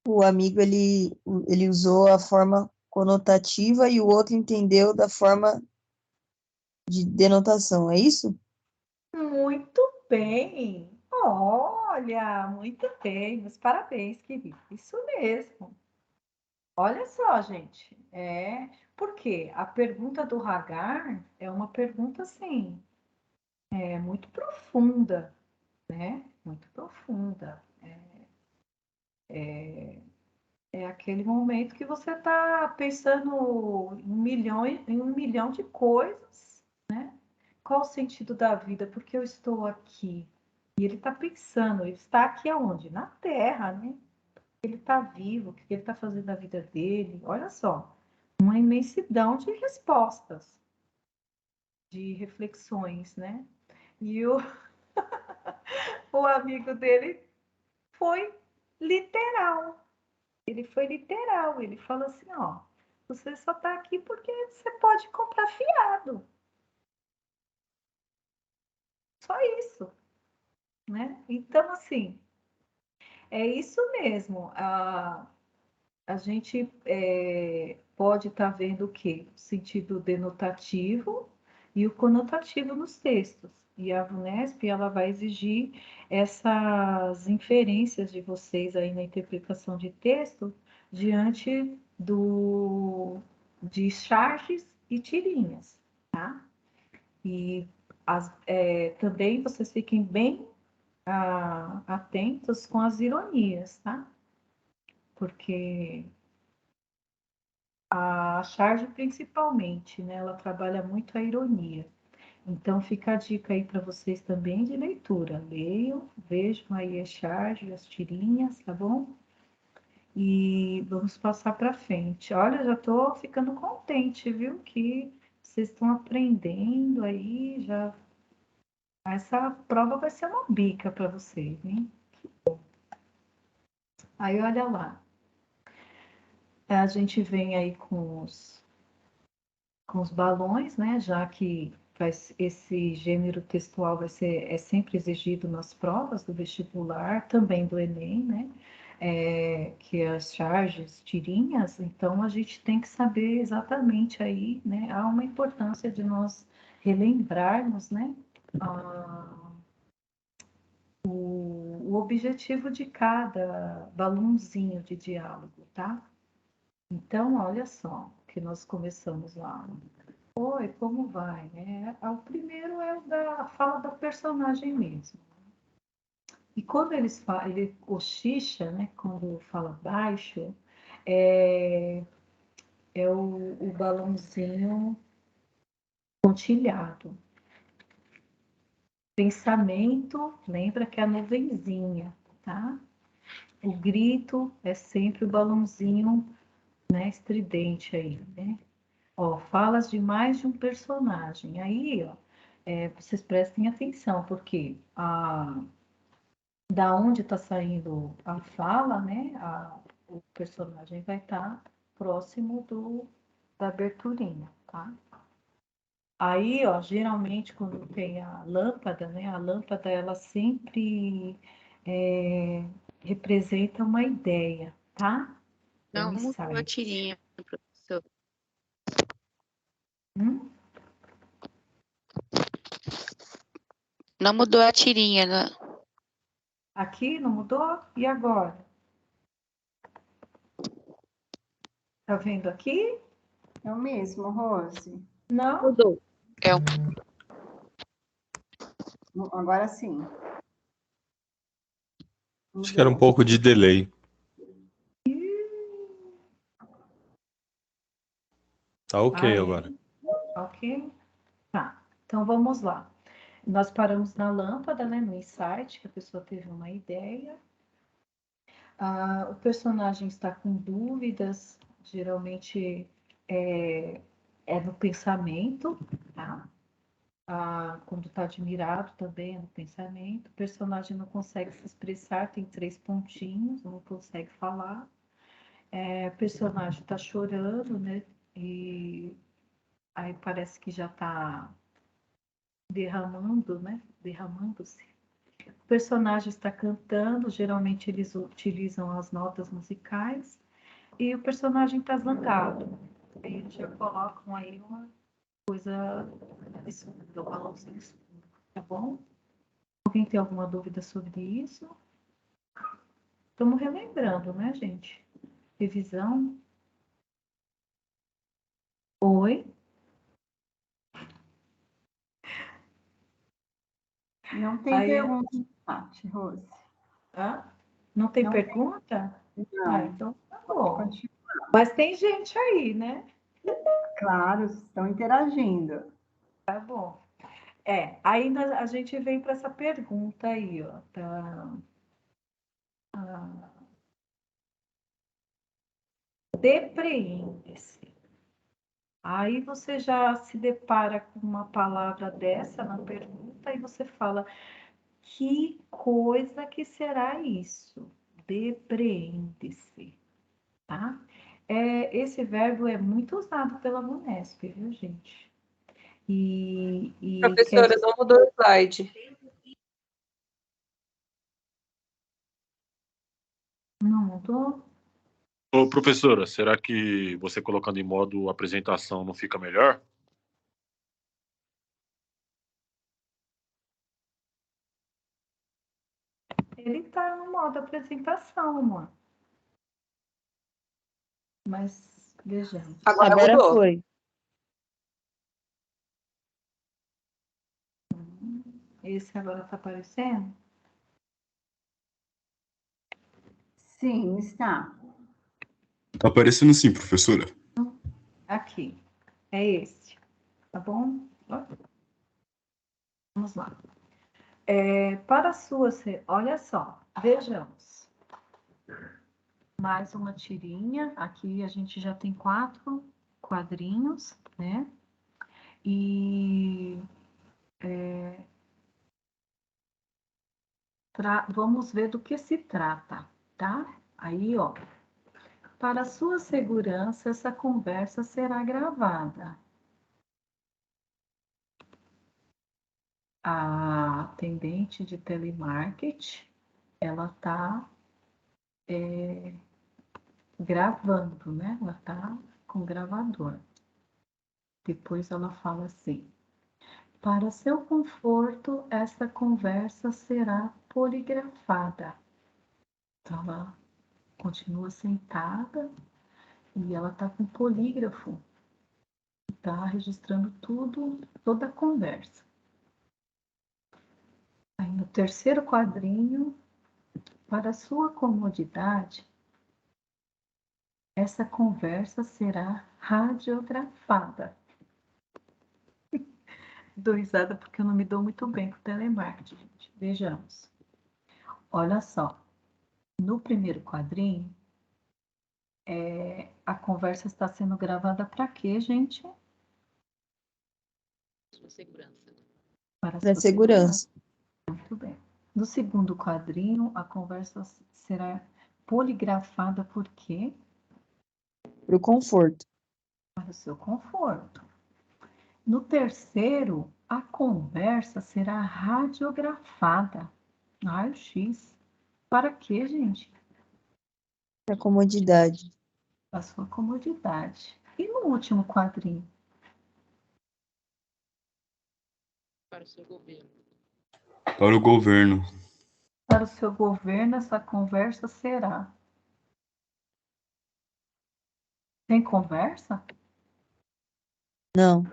O amigo ele usou a forma conotativa e o outro entendeu da forma de denotação, é isso? Muito bem! Olha, muito bem, meus parabéns, querido. Isso mesmo. Olha só, gente. Porque a pergunta do Hagar é uma pergunta assim, muito profunda, né? Muito profunda. É aquele momento que você está pensando em um milhão de coisas. Qual o sentido da vida? Por que eu estou aqui? E ele está pensando, ele está aqui aonde? Na Terra, né? Ele está vivo, o que ele está fazendo na vida dele? Olha só, uma imensidão de respostas, de reflexões, né? E o amigo dele foi literal. Ele foi literal. Ele falou assim: ó, você só está aqui porque você pode comprar fiado. Só isso, né? Então, assim, é isso mesmo. A gente pode estar vendo o quê? O sentido denotativo e o conotativo nos textos. E a VUNESP ela vai exigir essas inferências de vocês aí na interpretação de texto diante de charges e tirinhas, tá? E também vocês fiquem bem atentos com as ironias, tá? Porque a charge principalmente, né? Ela trabalha muito a ironia. Então fica a dica aí para vocês também de leitura. Leiam, vejam aí a charge, as tirinhas, tá bom? E vamos passar para frente. Olha, já estou ficando contente, viu? Que vocês estão aprendendo aí, já. Essa prova vai ser uma bica para vocês, hein? Aí olha lá. A gente vem aí com os balões, né? Já que esse gênero textual é sempre exigido nas provas do vestibular, também do Enem, né? Que as charges, tirinhas, então a gente tem que saber exatamente aí, né? Há uma importância de nós relembrarmos, né? O objetivo de cada balãozinho de diálogo, tá? Então, olha só, que nós começamos lá. Oi, como vai? O primeiro é da fala da personagem mesmo. E quando ele cochicha, né? Quando fala baixo, é, é o balãozinho pontilhado. Pensamento, lembra que é a nuvenzinha, tá? O grito é sempre o balãozinho, né, estridente aí, né? Ó, falas de mais de um personagem. Aí, ó, vocês prestem atenção, porque da onde está saindo a fala, né? O personagem vai estar próximo da aberturinha, tá? Aí, ó, geralmente quando tem a lâmpada, né? A lâmpada ela sempre representa uma ideia, tá? É Não um mudou a insight. tirinha, professor. Hum? Não mudou a tirinha, né? Aqui não mudou? E agora? Tá vendo aqui? É o mesmo, Rose. Não? Mudou. É um Agora sim. Acho que era um Mudou. pouco de delay. Tá ok Aí, agora. ok? Tá, então vamos lá. Nós paramos na lâmpada, né, no insight, que a pessoa teve uma ideia. O personagem está com dúvidas, geralmente é no pensamento, tá? Quando está admirado também é no pensamento. O personagem não consegue se expressar, tem 3 pontinhos, não consegue falar. O personagem está chorando, né? E aí parece que já está derramando, né? Derramando-se. O personagem está cantando, geralmente eles utilizam as notas musicais, e o personagem está zangado. Aí eles já colocam aí uma coisa escura, um balãozinho escuro, tá bom? Alguém tem alguma dúvida sobre isso? Estamos relembrando, né, gente? Revisão. Oi? Não tem Aí, pergunta no chat, Rose. não tem Não pergunta? Não. Então tá bom. Continua. Mas tem gente aí, né? Claro, estão interagindo. Tá bom. Ainda a gente vem para essa pergunta aí, ó. Depreende-se. Aí você já se depara com uma palavra dessa na pergunta e você fala: que coisa que será isso? Depreende-se, tá? Esse verbo é muito usado pela Unesp, viu, gente? E Professora, não mudou o slide. não mudou? Ô, professora, será que você colocando em modo apresentação não fica melhor? Ele tá no modo apresentação, amor. Mas vejamos. Agora mudou. foi. Esse agora tá aparecendo? Sim, está. Tá aparecendo sim, professora. Aqui. É esse. Tá bom? Vamos lá. Para a sua... Olha só. Vejamos. Mais uma tirinha. Aqui a gente já tem 4 quadrinhos, né? E... vamos ver do que se trata, tá? Aí, ó. Para sua segurança, essa conversa será gravada. A atendente de telemarketing, ela está gravando, né? Ela está com gravador. Depois ela fala assim: para seu conforto, essa conversa será poligrafada. Então, ela continua sentada e ela está com polígrafo. Está registrando tudo, toda a conversa. Aí no terceiro quadrinho, para sua comodidade, essa conversa será radiografada. Dou risada porque eu não me dou muito bem com telemarketing, gente. Vejamos. Olha só. No primeiro quadrinho, a conversa está sendo gravada para quê, gente? sua segurança. Para a Para sua segurança. Muito bem. No segundo quadrinho, a conversa será poligrafada por quê? Para o conforto. Para o seu conforto. No terceiro, a conversa será radiografada. Raio-X. Para quê, gente? Para comodidade. Para a sua comodidade. E no último quadrinho? Para o seu governo. Para o governo. Para o seu governo, essa conversa será. Tem conversa? Não.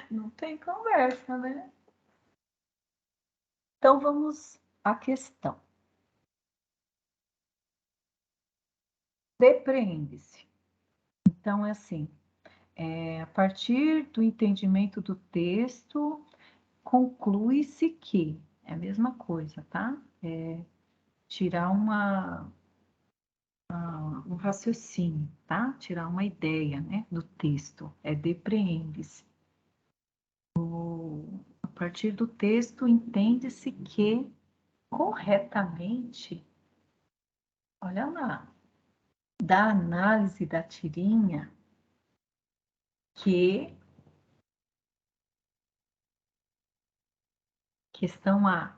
Não tem conversa, né? Então vamos à questão. Depreende-se. Então é assim, a partir do entendimento do texto, conclui-se que é a mesma coisa, tá? Tirar um raciocínio, tá? Tirar uma ideia, né, do texto, depreende-se. A partir do texto, entende-se que corretamente, olha lá, da análise da tirinha, que questão A,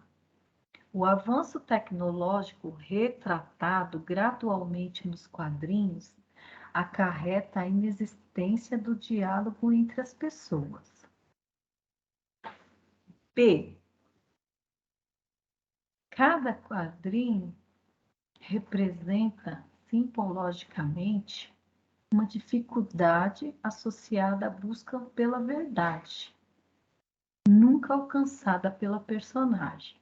o avanço tecnológico retratado gradualmente nos quadrinhos acarreta a inexistência do diálogo entre as pessoas. B. Cada quadrinho representa simbologicamente uma dificuldade associada à busca pela verdade, nunca alcançada pela personagem.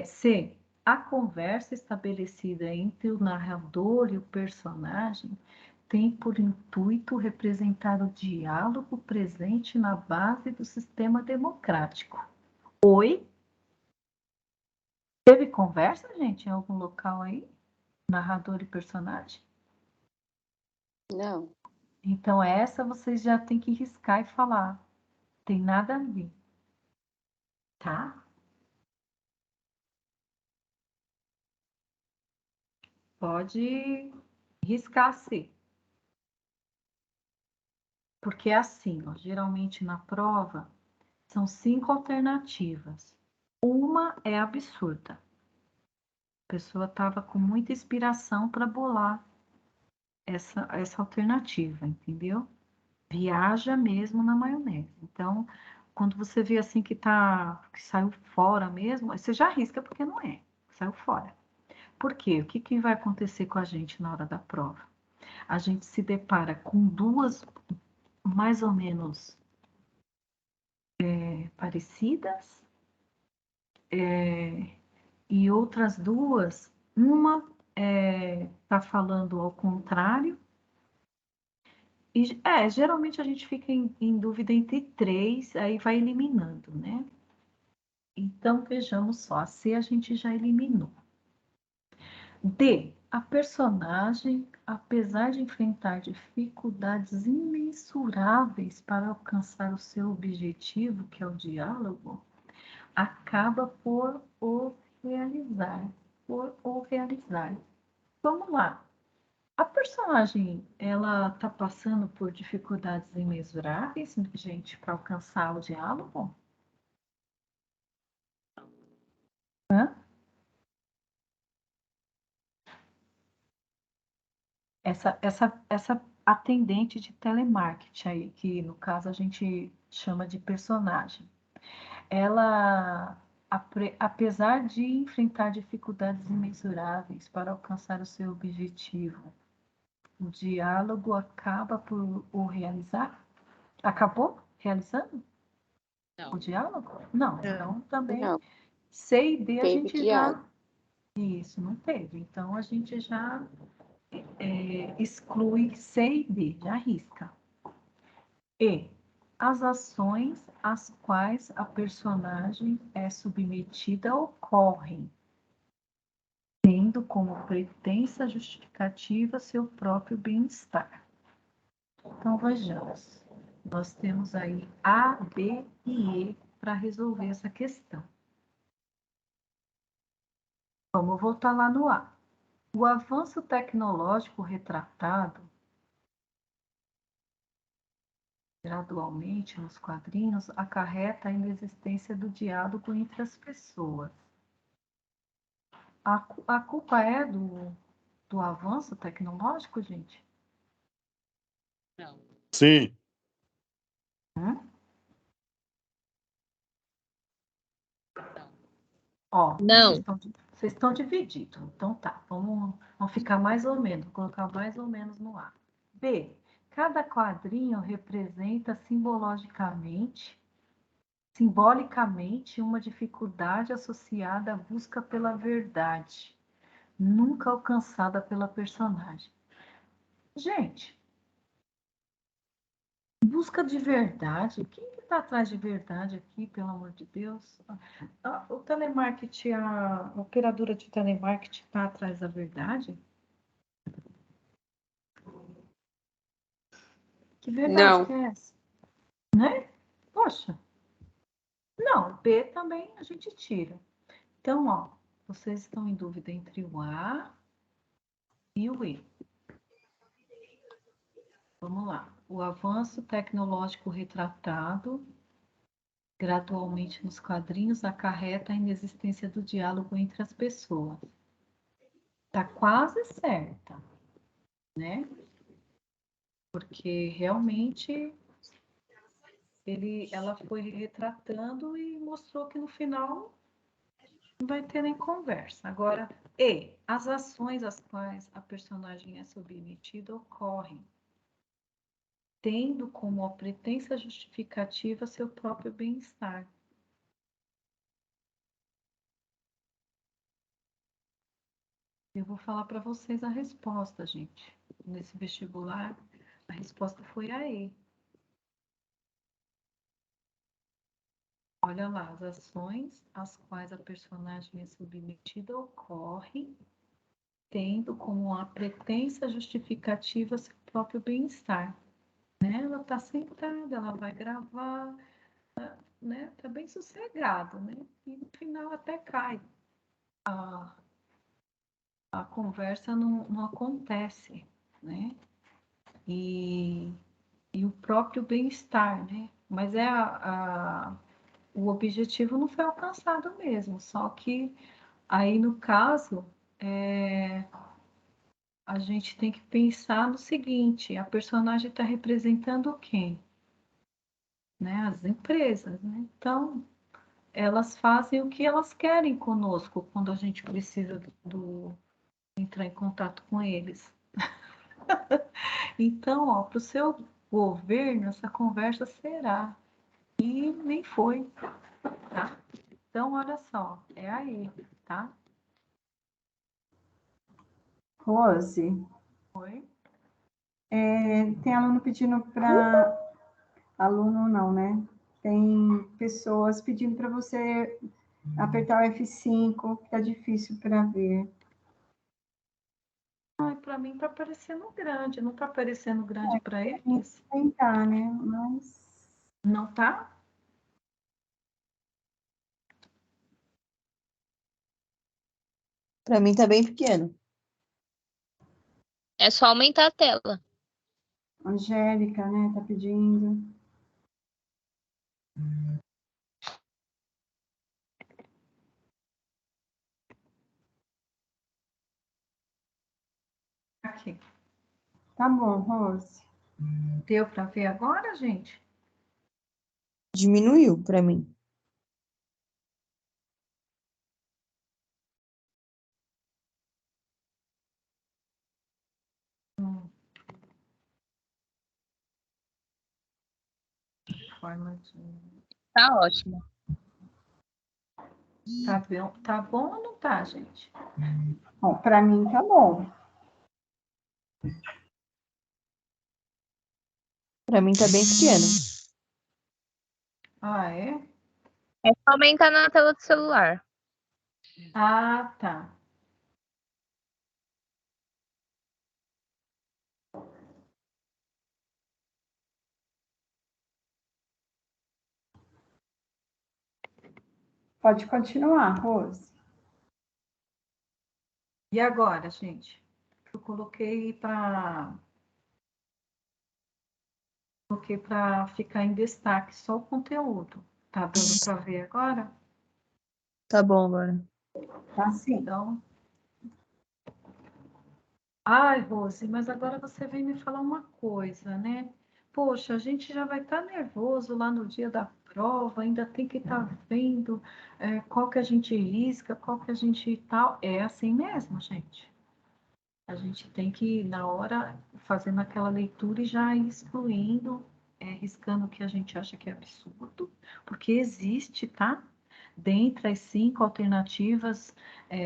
C. A conversa estabelecida entre o narrador e o personagem tem por intuito representar o diálogo presente na base do sistema democrático. Oi? Teve conversa, gente, em algum local aí? Narrador e personagem? Não. Então, essa vocês já têm que riscar e falar. Tem nada a ver. Tá? Pode riscar sim. Porque é assim, ó, geralmente na prova, são 5 alternativas. Uma é absurda. A pessoa estava com muita inspiração para bolar essa alternativa, entendeu? Viaja mesmo na maionese. Então, quando você vê assim que saiu fora mesmo, você já arrisca porque não é, saiu fora. Por quê? O que vai acontecer com a gente na hora da prova? A gente se depara com duas mais ou menos parecidas, e outras duas, uma está falando ao contrário. E, geralmente a gente fica em dúvida entre 3, aí vai eliminando, né? Então, vejamos só, a C a gente já eliminou. D, a personagem, apesar de enfrentar dificuldades imensuráveis para alcançar o seu objetivo, que é o diálogo, acaba por o realizar. Vamos lá. A personagem, ela tá passando por dificuldades imensuráveis, gente, para alcançar o diálogo? Hã? Essa atendente de telemarketing aí, que no caso a gente chama de personagem, ela, apesar de enfrentar dificuldades imensuráveis para alcançar o seu objetivo, o diálogo acaba por o realizar? Acabou realizando o Não. diálogo? Não, então também Não. C e D a Teve gente diálogo. já. Isso, não teve. Então a gente já exclui C e D, já risca. E as ações às quais a personagem é submetida ocorrem. tendo como pretensa justificativa seu próprio bem-estar. Então, vejamos. Nós temos aí A, B e E para resolver essa questão. Vamos voltar lá no A. O avanço tecnológico retratado gradualmente nos quadrinhos acarreta a inexistência do diálogo entre as pessoas. A culpa é do avanço tecnológico, gente? Não. Sim. Ó, Não. vocês estão divididos. Então tá, vamos ficar mais ou menos, vou colocar mais ou menos no ar. B. Cada quadrinho representa simbolicamente uma dificuldade associada à busca pela verdade, nunca alcançada pela personagem. Gente, busca de verdade? Quem que está atrás de verdade aqui, pelo amor de Deus? O telemarketing, a operadora de telemarketing está atrás da verdade? Que verdade Não. que é essa? Né? Poxa. Não, B também a gente tira. Então, ó, vocês estão em dúvida entre o A e o E. Vamos lá. O avanço tecnológico retratado gradualmente nos quadrinhos acarreta a inexistência do diálogo entre as pessoas. Tá quase certa, né? Porque realmente ela foi retratando e mostrou que no final não vai ter nem conversa. Agora, as ações às quais a personagem é submetida ocorrem, tendo como a pretensa justificativa seu próprio bem-estar. Eu vou falar para vocês a resposta, gente. Nesse vestibular, a resposta foi a E. Olha lá, as ações às quais a personagem é submetida ocorrem, tendo como a pretensa justificativa seu próprio bem-estar. Né? Ela está sentada, ela vai gravar, né? Tá bem sossegado, né? E no final até cai. A conversa não acontece, né? E o próprio bem-estar, né? Mas o objetivo não foi alcançado mesmo, só que aí no caso a gente tem que pensar no seguinte: a personagem está representando quem? Né? As empresas, né? Então elas fazem o que elas querem conosco quando a gente precisa entrar em contato com eles. Então, para o seu governo, essa conversa será. E nem foi, tá? Então, olha só, é aí, tá? Rose, Foi? tem aluno pedindo para... Aluno não, né? Tem pessoas pedindo para você apertar o F5, que tá difícil para ver. Ai, para mim tá parecendo grande, não tá parecendo grande para eles? Tentar, né? Mas... Não tá? Para mim tá bem pequeno. É só aumentar a tela. Angélica, né? Tá pedindo. Aqui. Tá bom, Rose. Deu para ver agora, gente? Diminuiu para mim. Forma de... Tá ótimo. Tá bom ou não tá, gente? Bom, para mim tá bom. Para mim tá bem pequeno. Ah, é? É só aumentar na tela do celular. Ah, tá. Pode continuar, Rose. E agora, gente? Eu coloquei para ficar em destaque só o conteúdo. Tá dando para ver agora? Tá bom agora. Tá sim. Então, ai, Rose, mas agora você vem me falar uma coisa, né? Poxa, a gente já vai estar nervoso lá no dia da prova, ainda tem que estar vendo qual que a gente risca, qual que a gente tal. É assim mesmo, gente. A gente tem que, na hora, fazendo aquela leitura e já ir excluindo, riscando o que a gente acha que é absurdo, porque existe, tá? Dentre as 5 alternativas,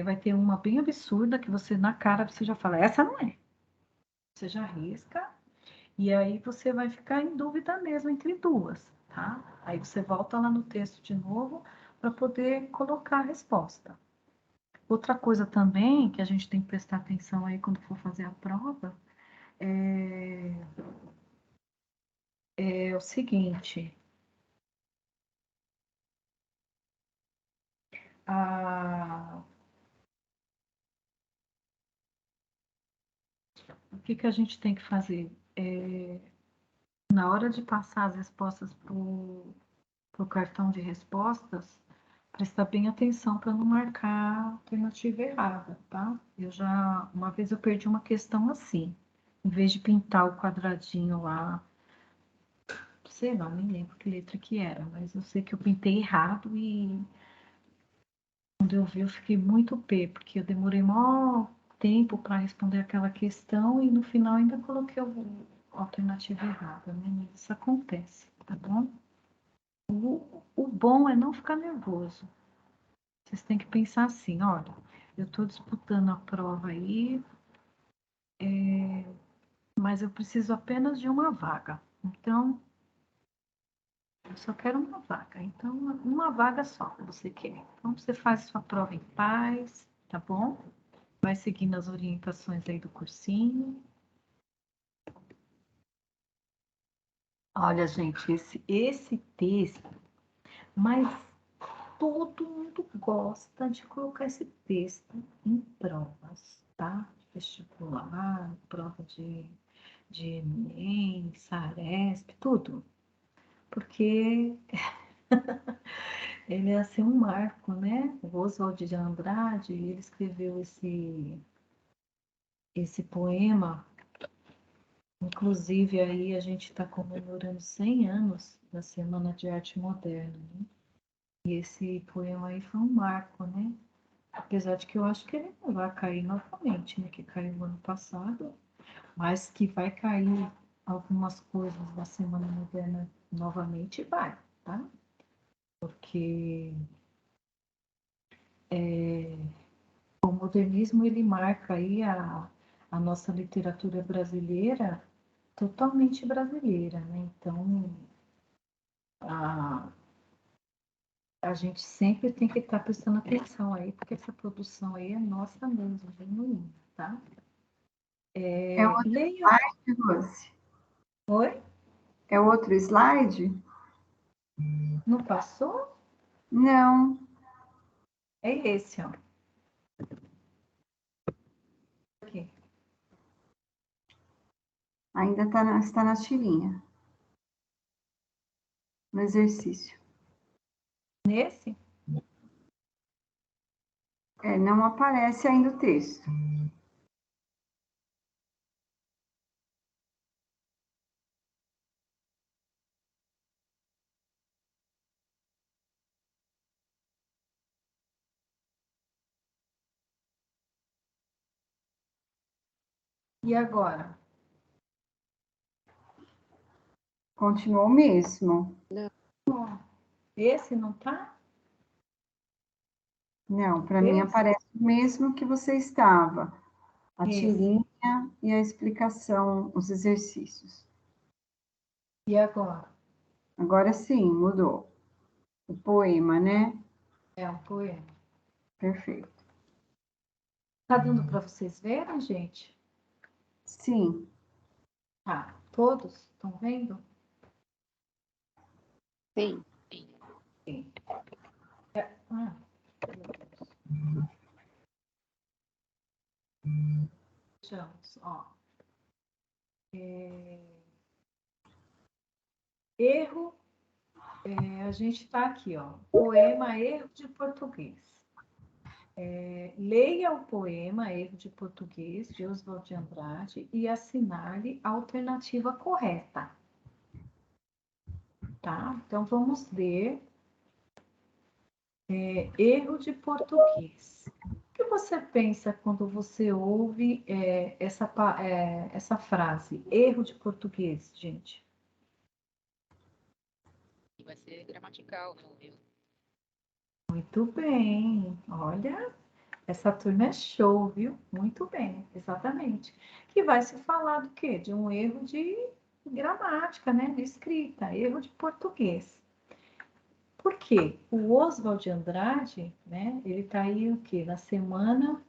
vai ter uma bem absurda que você, na cara, você já fala, essa não é. Você já risca, e aí você vai ficar em dúvida mesmo entre duas, tá? Aí você volta lá no texto de novo para poder colocar a resposta. Outra coisa também que a gente tem que prestar atenção aí quando for fazer a prova é o seguinte: o que a gente tem que fazer? Na hora de passar as respostas para o cartão de respostas, prestar bem atenção para não marcar a alternativa errada, tá? Uma vez eu perdi uma questão assim, em vez de pintar o quadradinho lá, sei não, nem lembro que letra que era, mas eu sei que eu pintei errado e quando eu vi eu fiquei muito pé, porque eu demorei maior tempo para responder aquela questão e no final ainda coloquei a alternativa errada, né? Mas isso acontece, tá bom? O bom é não ficar nervoso. Vocês têm que pensar assim, olha, eu estou disputando a prova aí, mas eu preciso apenas de uma vaga. Então, eu só quero uma vaga. Então, uma vaga só que você quer. Então, você faz sua prova em paz, tá bom? Vai seguindo as orientações aí do cursinho. Olha, gente, esse texto, mas todo mundo gosta de colocar esse texto em provas, tá? Vestibular, prova de Enem, Saresp, tudo. Porque ele é assim um marco, né? O Oswald de Andrade, ele escreveu esse poema. Inclusive, aí a gente está comemorando 100 anos da Semana de Arte Moderna, né? E esse poema aí foi um marco, né? Apesar de que eu acho que ele não vai cair novamente, né? Que caiu no ano passado, mas que vai cair algumas coisas da Semana Moderna novamente, vai, tá? Porque o modernismo, ele marca aí a nossa literatura brasileira totalmente brasileira, né? Então, a gente sempre tem que estar prestando atenção aí, porque essa produção aí é nossa mesmo, genuína, tá? É outro Leia. slide, Rose? Oi? É outro slide? Não passou? Não. É esse, ó. Aqui. Ainda está na tirinha. No exercício. Nesse? Não aparece ainda o texto. E agora? Continuou o mesmo. Esse não tá? Não, para mim Esse? aparece o mesmo que você estava. A Esse. tirinha e a explicação, os exercícios. E agora? Agora sim, mudou. O poema, né? É um poema. Perfeito. Tá dando para vocês verem, gente? Sim. Tá. Todos estão vendo? Sim. Sim. Ah, meu Deus. Vejamos, ó. Erro, a gente está aqui, ó. Poema Erro de Português. Leia o poema Erro de Português, de Oswald de Andrade, e assinale a alternativa correta. Tá? Então, vamos ler Erro de Português. O que você pensa quando você ouve essa frase? Erro de português, gente. E vai ser gramatical, né? Muito bem. Olha, essa turma é show, viu? Muito bem, exatamente. Que vai se falar do quê? De um erro de gramática, né? De escrita, erro de português. Por quê? O Oswald de Andrade, né? Ele está aí o quê? Na semana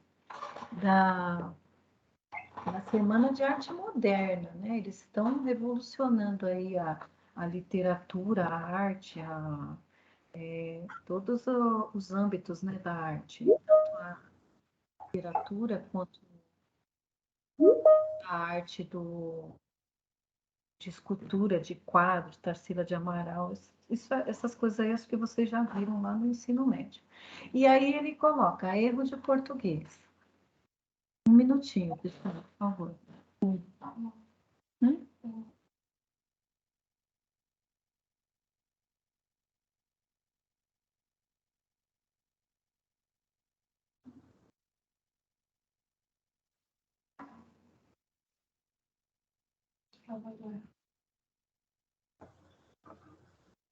de arte moderna, né? Eles estão revolucionando aí a literatura, a arte, todos os âmbitos, né, da arte, tanto a literatura quanto a arte de escultura, de quadro, de Tarsila de Amaral, essas coisas aí acho que vocês já viram lá no ensino médio. E aí ele coloca erro de português. Um minutinho, pessoal, por favor. Hum?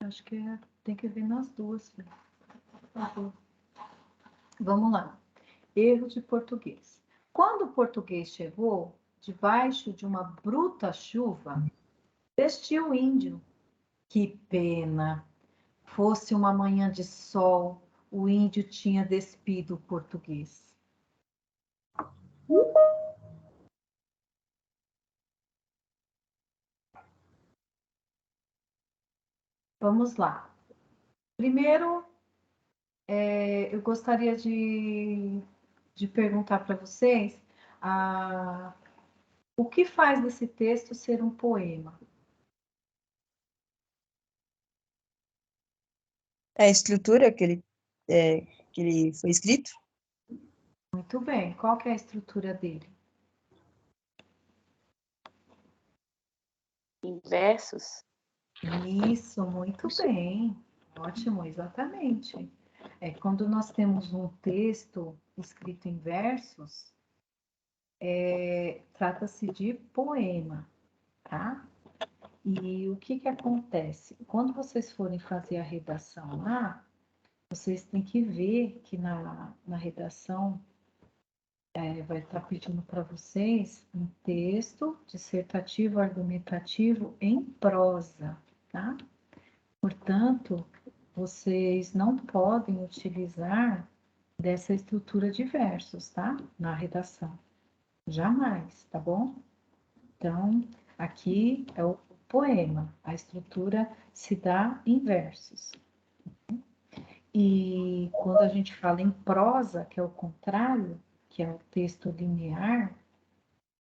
Acho que tem que ver nas duas, filho. Por favor. Vamos lá. Erro de português. Quando o português chegou, debaixo de uma bruta chuva, vestiu o índio. Que pena! Fosse uma manhã de sol, o índio tinha despido o português. Vamos lá. Primeiro, eu gostaria de perguntar para vocês o que faz desse texto ser um poema? É a estrutura que ele foi escrito? Muito bem. Qual que é a estrutura dele? Em versos. Isso, muito bem. Ótimo, exatamente. Quando nós temos um texto escrito em versos, trata-se de poema, tá? E o que acontece? Quando vocês forem fazer a redação lá, vocês têm que ver que na redação vai estar pedindo para vocês um texto dissertativo argumentativo em prosa, tá? Portanto, vocês não podem utilizar dessa estrutura de versos, tá? Na redação. Jamais, tá bom? Então, aqui é o poema. A estrutura se dá em versos. E quando a gente fala em prosa, que é o contrário, que é o texto linear,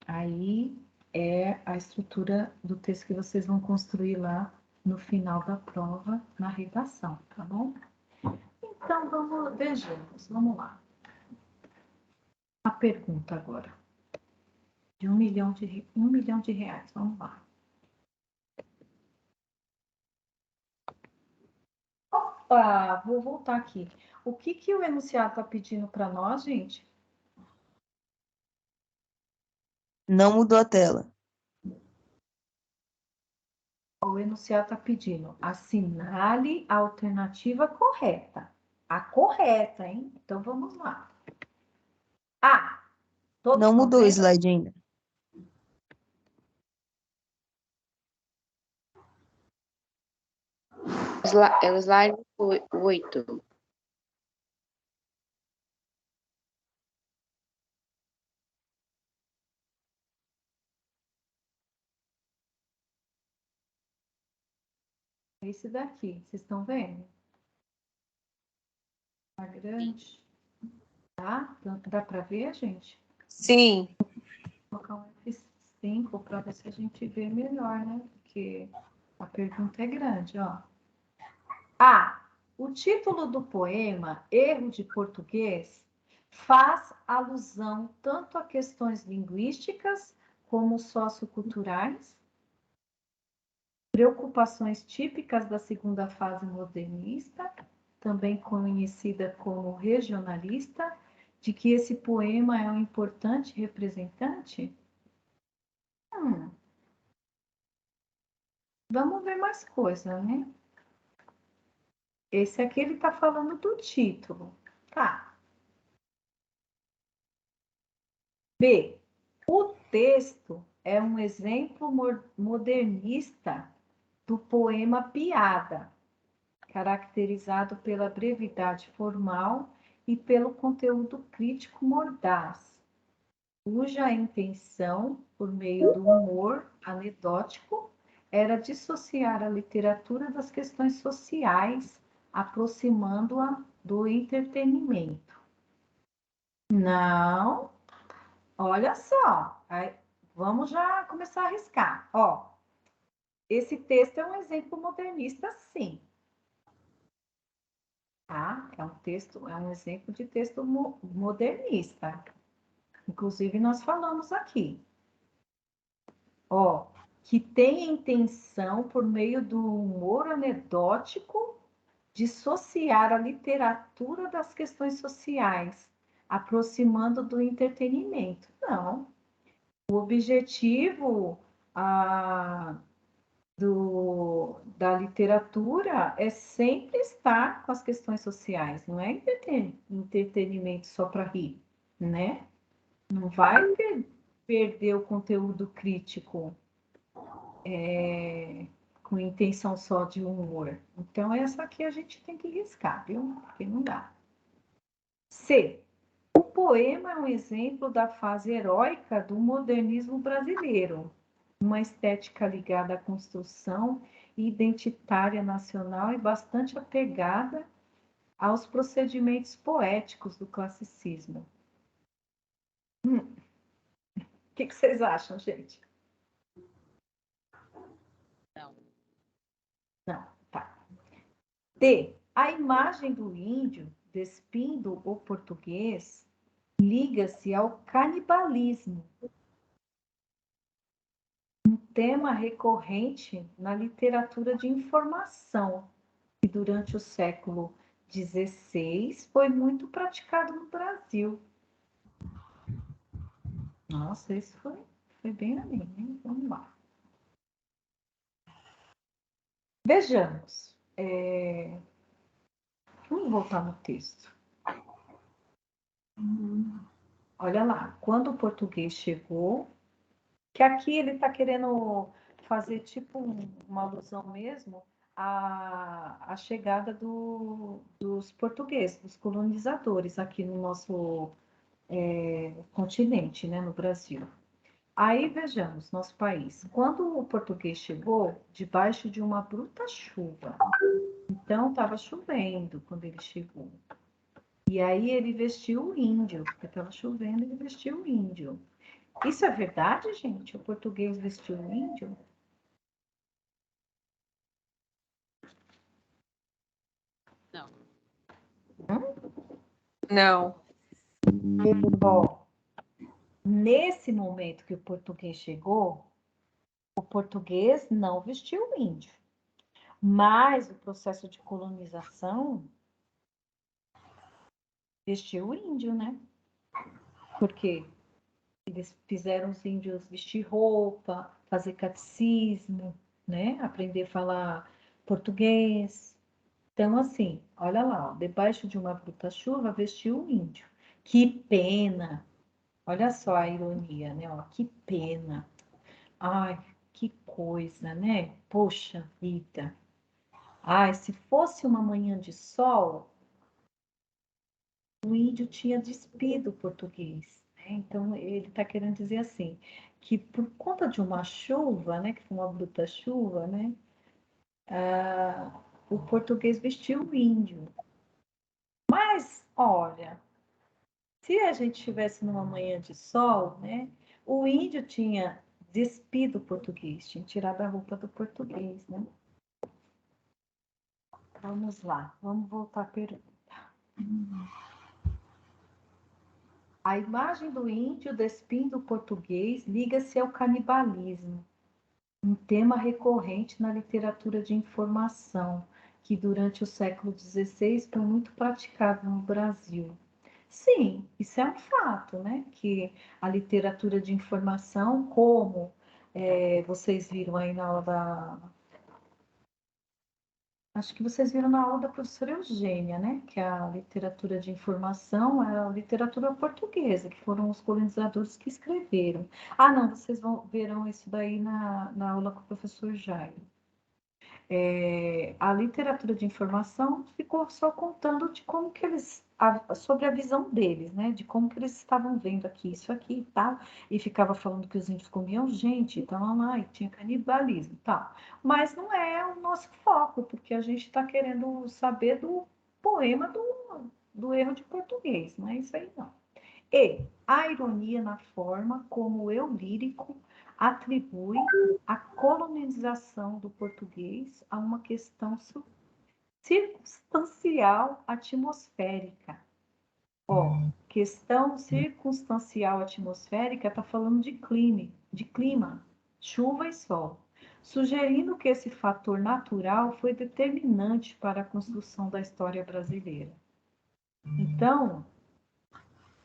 aí é a estrutura do texto que vocês vão construir lá no final da prova, na redação, tá bom? Então, vejamos, vamos lá. A pergunta agora, de um milhão de reais, vamos lá. Opa, vou voltar aqui. O que o enunciado está pedindo para nós, gente? Não mudou a tela. O enunciado está pedindo, assinale a alternativa correta. A correta, hein? Então, vamos lá. Todos Não estão mudou o vendo? slide ainda. É o slide 8. Esse daqui, vocês estão vendo? Tá grande? Tá? Dá para ver, gente? Sim. Vou colocar um F5 para ver se a gente vê melhor, né? Porque a pergunta é grande, ó. O título do poema, Erro de Português, faz alusão tanto a questões linguísticas como socioculturais, preocupações típicas da segunda fase modernista, também conhecida como regionalista, de que esse poema é um importante representante? Vamos ver mais coisa, né? Esse aqui ele está falando do título. Tá. B. O texto é um exemplo modernista do poema Piada, caracterizado pela brevidade formal e pelo conteúdo crítico mordaz, cuja intenção, por meio do humor anedótico, era dissociar a literatura das questões sociais, aproximando-a do entretenimento. Não, olha só, aí, vamos já começar a arriscar. Ó, esse texto é um exemplo modernista, sim. Tá? É um exemplo de texto modernista. Inclusive, nós falamos aqui. Ó, que tem a intenção, por meio do humor anedótico, dissociar a literatura das questões sociais, aproximando do entretenimento. Não. O objetivo da literatura é sempre estar com as questões sociais, não é entretenimento só para rir, né? Não vai perder o conteúdo crítico com intenção só de humor. Então, essa aqui a gente tem que riscar, viu? Porque não dá. C. O poema é um exemplo da fase heróica do modernismo brasileiro, uma estética ligada à construção identitária nacional e bastante apegada aos procedimentos poéticos do classicismo. O que vocês acham, gente? Não, tá. D. A imagem do índio despindo o português liga-se ao canibalismo, um tema recorrente na literatura de informação, que durante o século XVI foi muito praticado no Brasil. Nossa, isso foi bem ali, hein? Vamos lá. Vejamos. Vamos voltar no texto. Olha lá, quando o português chegou, que aqui ele está querendo fazer tipo uma alusão mesmo à chegada dos portugueses, dos colonizadores aqui no nosso continente, né, no Brasil. Aí vejamos nosso país. Quando o português chegou, debaixo de uma bruta chuva, então estava chovendo quando ele chegou. E aí ele vestiu o índio, porque estava chovendo, ele vestiu o índio. Isso é verdade, gente? O português vestiu o índio? Não. Não. Ó, nesse momento que o português chegou, o português não vestiu o índio. Mas o processo de colonização vestiu o índio, né? Porque eles fizeram os índios vestir roupa, fazer catecismo, né? Aprender a falar português. Então, assim, olha lá, ó, debaixo de uma bruta chuva vestiu o índio. Que pena! Olha só a ironia, né? Ó, que pena! Ai, que coisa, né? Poxa vida! Ai, se fosse uma manhã de sol, o índio tinha despido o português, né? Então, ele está querendo dizer assim, que por conta de uma chuva, né? Que foi uma bruta chuva, né? O português vestiu o índio. Mas, olha, se a gente estivesse numa manhã de sol, né? O índio tinha despido o português, tinha tirado a roupa do português, né? Vamos lá, vamos voltar à pergunta. A imagem do índio despindo o português liga-se ao canibalismo, um tema recorrente na literatura de informação, que durante o século XVI foi muito praticado no Brasil. Sim, isso é um fato, né? Que a literatura de informação, como vocês viram aí na aula da. Acho que vocês viram na aula da professora Eugênia, né? Que a literatura de informação é a literatura portuguesa, que foram os colonizadores que escreveram. Ah, não, vocês verão isso daí na aula com o professor Jairo. A literatura de informação ficou só contando de como que eles, sobre a visão deles, né? De como que eles estavam vendo aqui, isso aqui e tal, e ficava falando que os índios comiam gente, então lá, e tinha canibalismo e tal. Mas não é o nosso foco, porque a gente está querendo saber do poema do erro de português, não é isso aí não. E a ironia na forma como o eu lírico atribui a colonização do português a uma questão circunstancial atmosférica. Questão circunstancial atmosférica está falando de clima, chuva e sol, sugerindo que esse fator natural foi determinante para a construção da história brasileira. Então,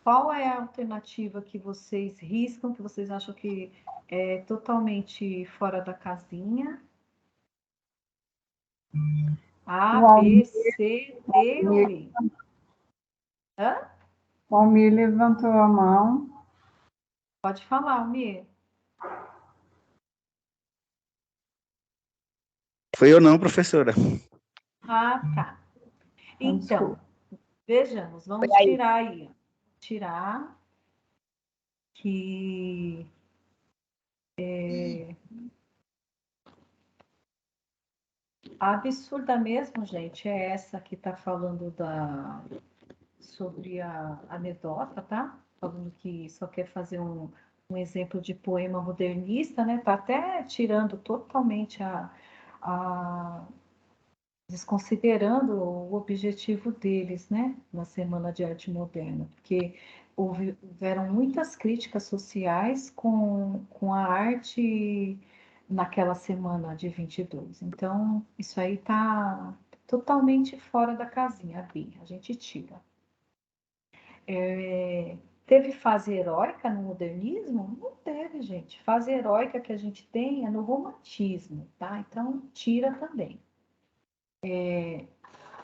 qual é a alternativa que vocês riscam, que vocês acham que é totalmente fora da casinha? A, B, C, D ou E? Hã? O Almir levantou a mão. Pode falar, Almir. Foi eu não, professora. Ah, tá. Então, vejamos, vamos tirar aí. Tirar que a absurda mesmo, gente, é essa que está falando sobre a anedota, tá? Falando que só quer fazer um exemplo de poema modernista, né? Tá até tirando totalmente desconsiderando o objetivo deles, né? Na Semana de Arte Moderna, porque houveram muitas críticas sociais com a arte naquela semana de 22. Então, isso aí tá totalmente fora da casinha, Bi. A gente tira. Teve fase heróica no modernismo? Não teve, gente. Fase heróica que a gente tem é no romantismo, tá? Então, tira também.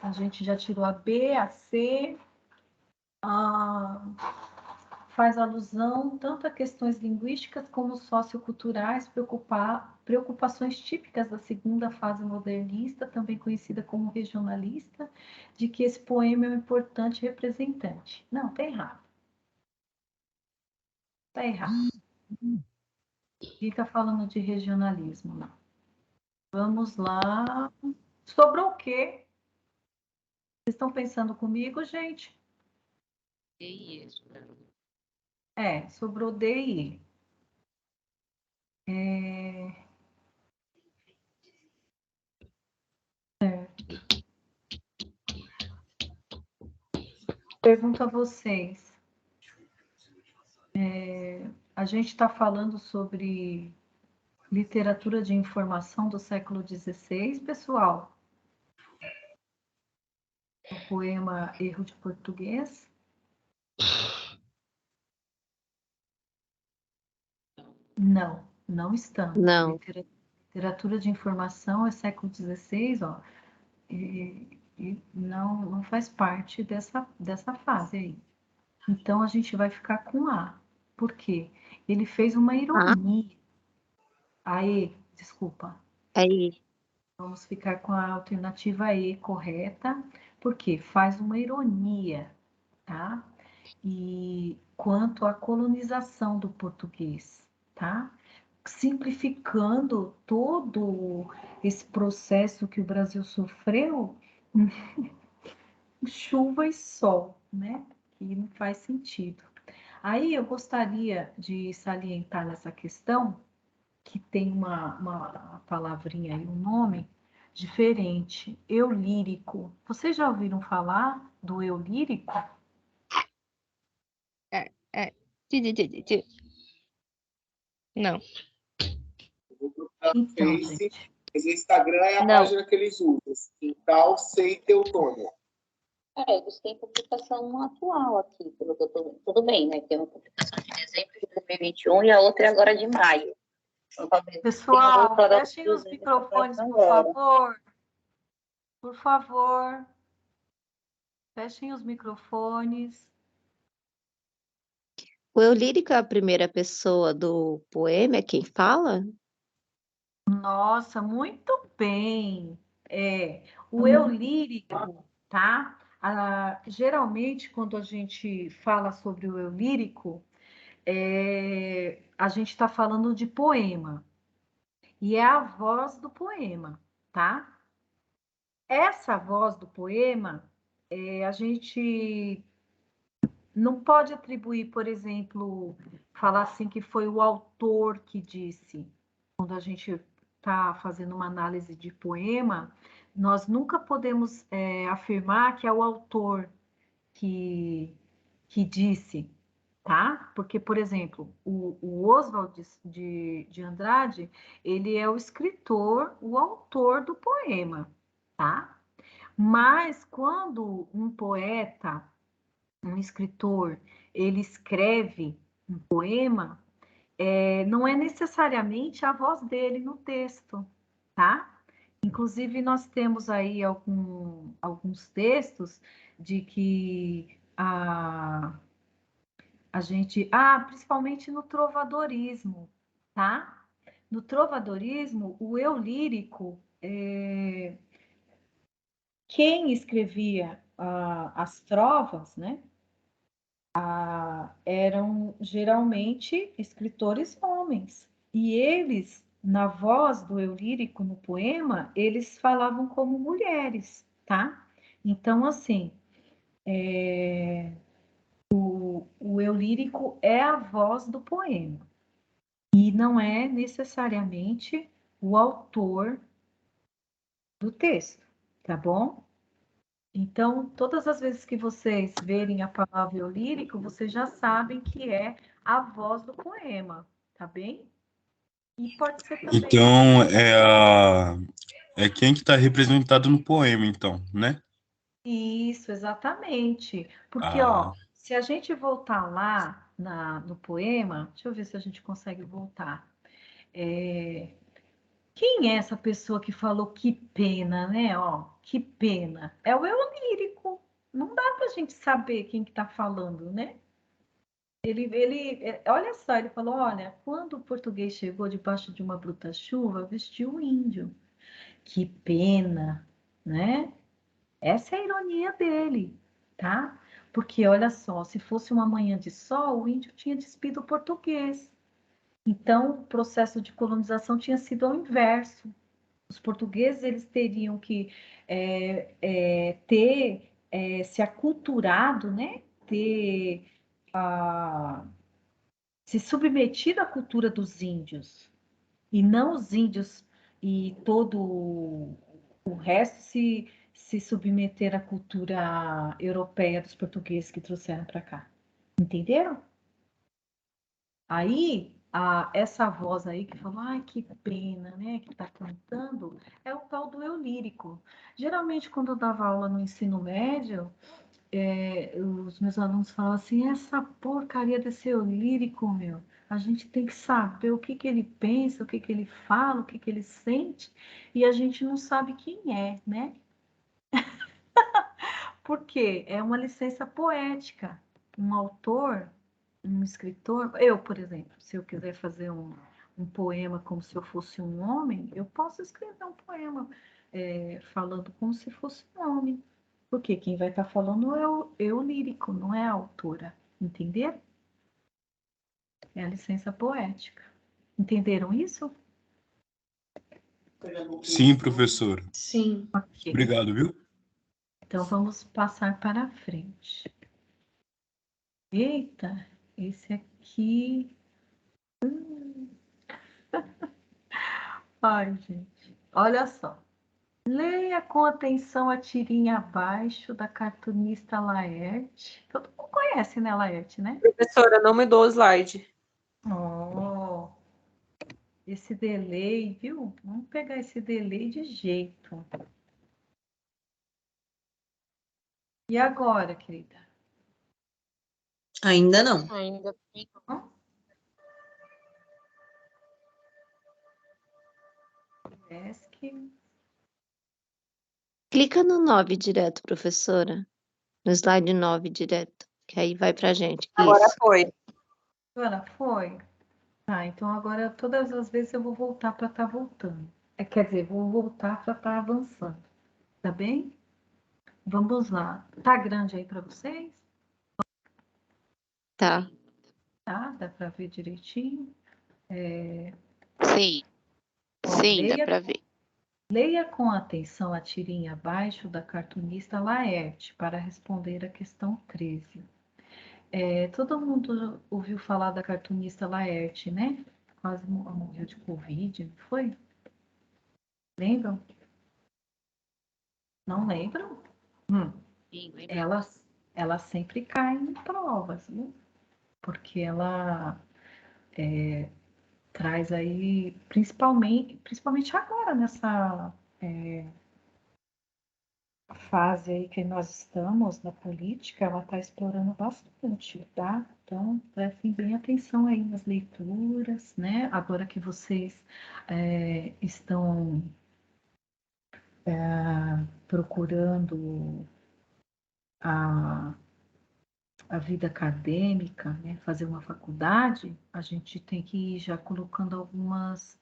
A gente já tirou a B, a C, faz alusão tanto a questões linguísticas como socioculturais, preocupações típicas da segunda fase modernista, também conhecida como regionalista, de que esse poema é um importante representante. Não, tá errado. Tá errado. Fica falando de regionalismo, não. Vamos lá. Sobrou o quê? Vocês estão pensando comigo, gente? Sobrou D e E. Certo. Pergunto a vocês. A gente está falando sobre literatura de informação do século XVI, pessoal. O poema Erro de Português. Não, não estamos. Não. Literatura de informação é século XVI, ó, e não faz parte dessa fase aí. Então, a gente vai ficar com A. Por quê? Ele fez uma ironia. Aí, desculpa. Aí. Vamos ficar com a alternativa E correta, porque faz uma ironia, tá? E quanto à colonização do português, tá? Simplificando todo esse processo que o Brasil sofreu, chuva e sol, né? Que não faz sentido. Aí eu gostaria de salientar nessa questão que tem uma palavrinha aí, um nome diferente, eu lírico. Vocês já ouviram falar do eu lírico? É. Não. Então, gente. Mas o Instagram é a Não. página que eles usam. Quintal Sei Teutônio. Eles têm publicação atual aqui, pelo que eu tô vendo. Tudo bem, né? Tem uma publicação de dezembro de 2021 e a outra é agora de maio. Então, talvez Pessoal, tenha voltado fechem os a microfones, por agora. favor. Por favor. Fechem os microfones. O eu lírico é a primeira pessoa do poema, é quem fala? Nossa, muito bem. O eu lírico, tá? Geralmente, quando a gente fala sobre o eu lírico, a gente está falando de poema. E é a voz do poema, tá? Essa voz do poema, a gente não pode atribuir, por exemplo, falar assim que foi o autor que disse. Quando a gente está fazendo uma análise de poema, nós nunca podemos afirmar que é o autor que disse, tá? Porque, por exemplo, o Oswald de Andrade, ele é o escritor, o autor do poema, tá? Mas quando um poeta, um escritor, ele escreve um poema, não é necessariamente a voz dele no texto, tá? Inclusive, nós temos aí alguns textos de que a gente. Principalmente no trovadorismo, tá? No trovadorismo, o eu lírico, quem escrevia as trovas, né? Eram geralmente escritores homens. E eles, na voz do eu lírico no poema, eles falavam como mulheres, tá? Então, assim, o eu lírico é a voz do poema. E não é necessariamente o autor do texto, tá bom? Então, todas as vezes que vocês verem a palavra eu lírico, vocês já sabem que é a voz do poema, tá bem? E pode ser também. Então, é quem que está representado no poema, então, né? Isso, exatamente. Porque, Ah, se a gente voltar lá no poema, deixa eu ver se a gente consegue voltar. Quem é essa pessoa que falou que pena, né? Que pena. É o eu lírico. Não dá para a gente saber quem que está falando, né? Olha só, ele falou, olha, quando o português chegou debaixo de uma bruta chuva, vestiu o índio. Que pena, né? Essa é a ironia dele, tá? Porque, olha só, se fosse uma manhã de sol, o índio tinha despido o português. Então, o processo de colonização tinha sido ao inverso. Os portugueses, eles teriam que ter se aculturado, né? Ter se submetido à cultura dos índios. E não os índios e todo o resto se submeter à cultura europeia dos portugueses que trouxeram para cá. Entenderam? Aí, essa voz aí que falou, ai, que pena, né, que tá cantando, é o tal do eu lírico. Geralmente, quando eu dava aula no ensino médio, os meus alunos falavam assim, essa porcaria desse eu lírico, meu, a gente tem que saber o que ele pensa, o que ele fala, o que ele sente, e a gente não sabe quem é, né? Porque é uma licença poética. Um autor, um escritor, eu, por exemplo, se eu quiser fazer um poema como se eu fosse um homem, eu posso escrever um poema falando como se fosse um homem. Porque quem vai estar falando é o eu lírico, não é a autora. Entenderam? É a licença poética. Entenderam isso? sim, professor. Sim. Ok. Obrigado, viu? Então, vamos passar para frente. Eita, esse aqui. Ai, gente, olha só. Leia com atenção a tirinha abaixo da cartunista Laerte. Todo mundo conhece, né, Laerte, né? Professora, não me dou o slide. Oh, esse delay, viu? Vamos pegar esse delay de jeito. E agora, querida? Ainda não. Ainda tem. Desk. Clica no 9 direto, professora. No slide 9 direto. Que aí vai pra gente. Agora Isso. foi. Agora foi? Tá, então agora todas as vezes eu vou voltar para estar voltando. Quer dizer, vou voltar para estar avançando. Tá bem? Vamos lá. Tá grande aí para vocês? Tá. Tá? Dá para ver direitinho? Sim. Ó, Sim, dá pra ver. Leia com atenção a tirinha abaixo da cartunista Laerte para responder a questão 13. Todo mundo ouviu falar da cartunista Laerte, né? Quase morreu de Covid, não foi? Lembram? Não lembram? Sim, lembro. Ela sempre cai em provas, viu? Porque ela traz aí, principalmente agora, nessa fase aí que nós estamos na política, ela está explorando bastante, tá? Então, prestem bem atenção aí nas leituras, né? Agora que vocês estão procurando a vida acadêmica, né? Fazer uma faculdade, a gente tem que ir já colocando algumas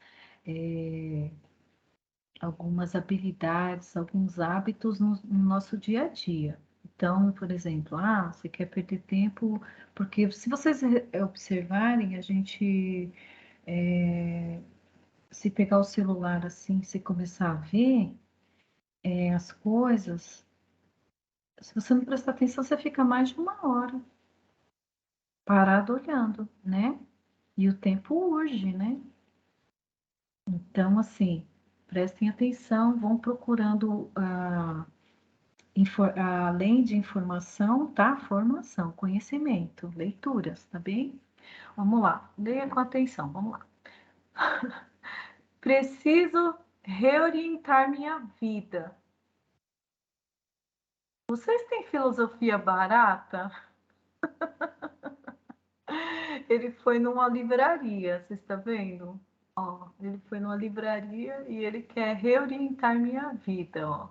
habilidades, alguns hábitos no nosso dia a dia. Então, por exemplo, você quer perder tempo, porque se vocês observarem, a gente, se pegar o celular assim, se começar a ver as coisas, se você não prestar atenção, você fica mais de uma hora parado olhando, né? E o tempo urge, né? Então, assim, prestem atenção, vão procurando além de informação, tá? Formação, conhecimento, leituras, tá bem? Vamos lá, leia com atenção, vamos lá. Preciso reorientar minha vida. Vocês têm filosofia barata? Ele foi numa livraria, você está vendo? Ó, ele foi numa livraria e ele quer reorientar minha vida, ó.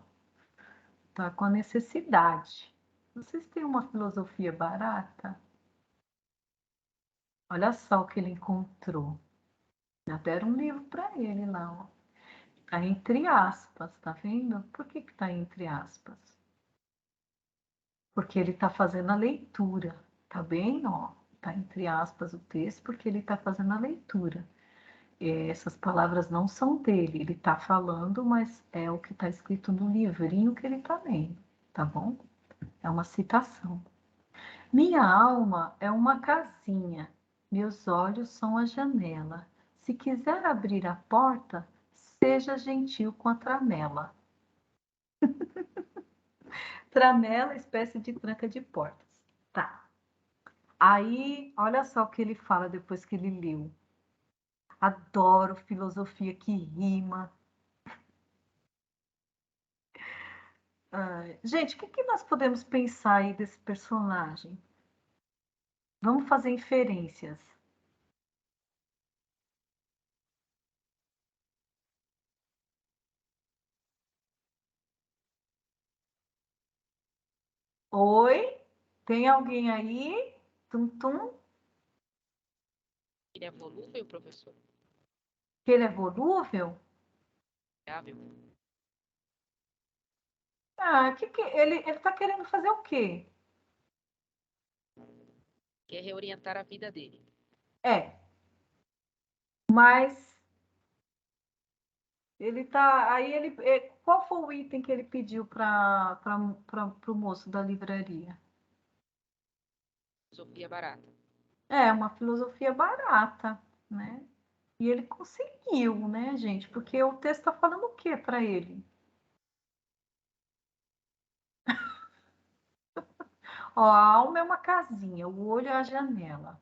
Tá com a necessidade. Vocês têm uma filosofia barata? Olha só o que ele encontrou. Já deram um livro para ele lá, ó. Tá entre aspas, tá vendo? Por que que tá entre aspas? Porque ele tá fazendo a leitura, tá bem? Ó, tá entre aspas o texto porque ele tá fazendo a leitura. Essas palavras não são dele, ele tá falando, mas é o que tá escrito no livrinho que ele tá lendo, tá bom? É uma citação. Minha alma é uma casinha, meus olhos são a janela. Se quiser abrir a porta, seja gentil com a tramela. Tramela, espécie de tranca de portas. Tá. Aí, olha só o que ele fala depois que ele leu. Adoro filosofia que rima. Gente, o que nós podemos pensar aí desse personagem? Vamos fazer inferências. Oi? Tem alguém aí? Tum, tum? Ele é volúvel, professor? Que ele é volúvel? Viável. Ele está querendo fazer o quê? Quer reorientar a vida dele. Mas Ele tá. Aí qual foi o item que ele pediu para o moço da livraria? Filosofia barata. É, uma filosofia barata, né? E ele conseguiu, né, gente? Porque o texto está falando o que para ele? Ó, a alma é uma casinha, o olho é a janela.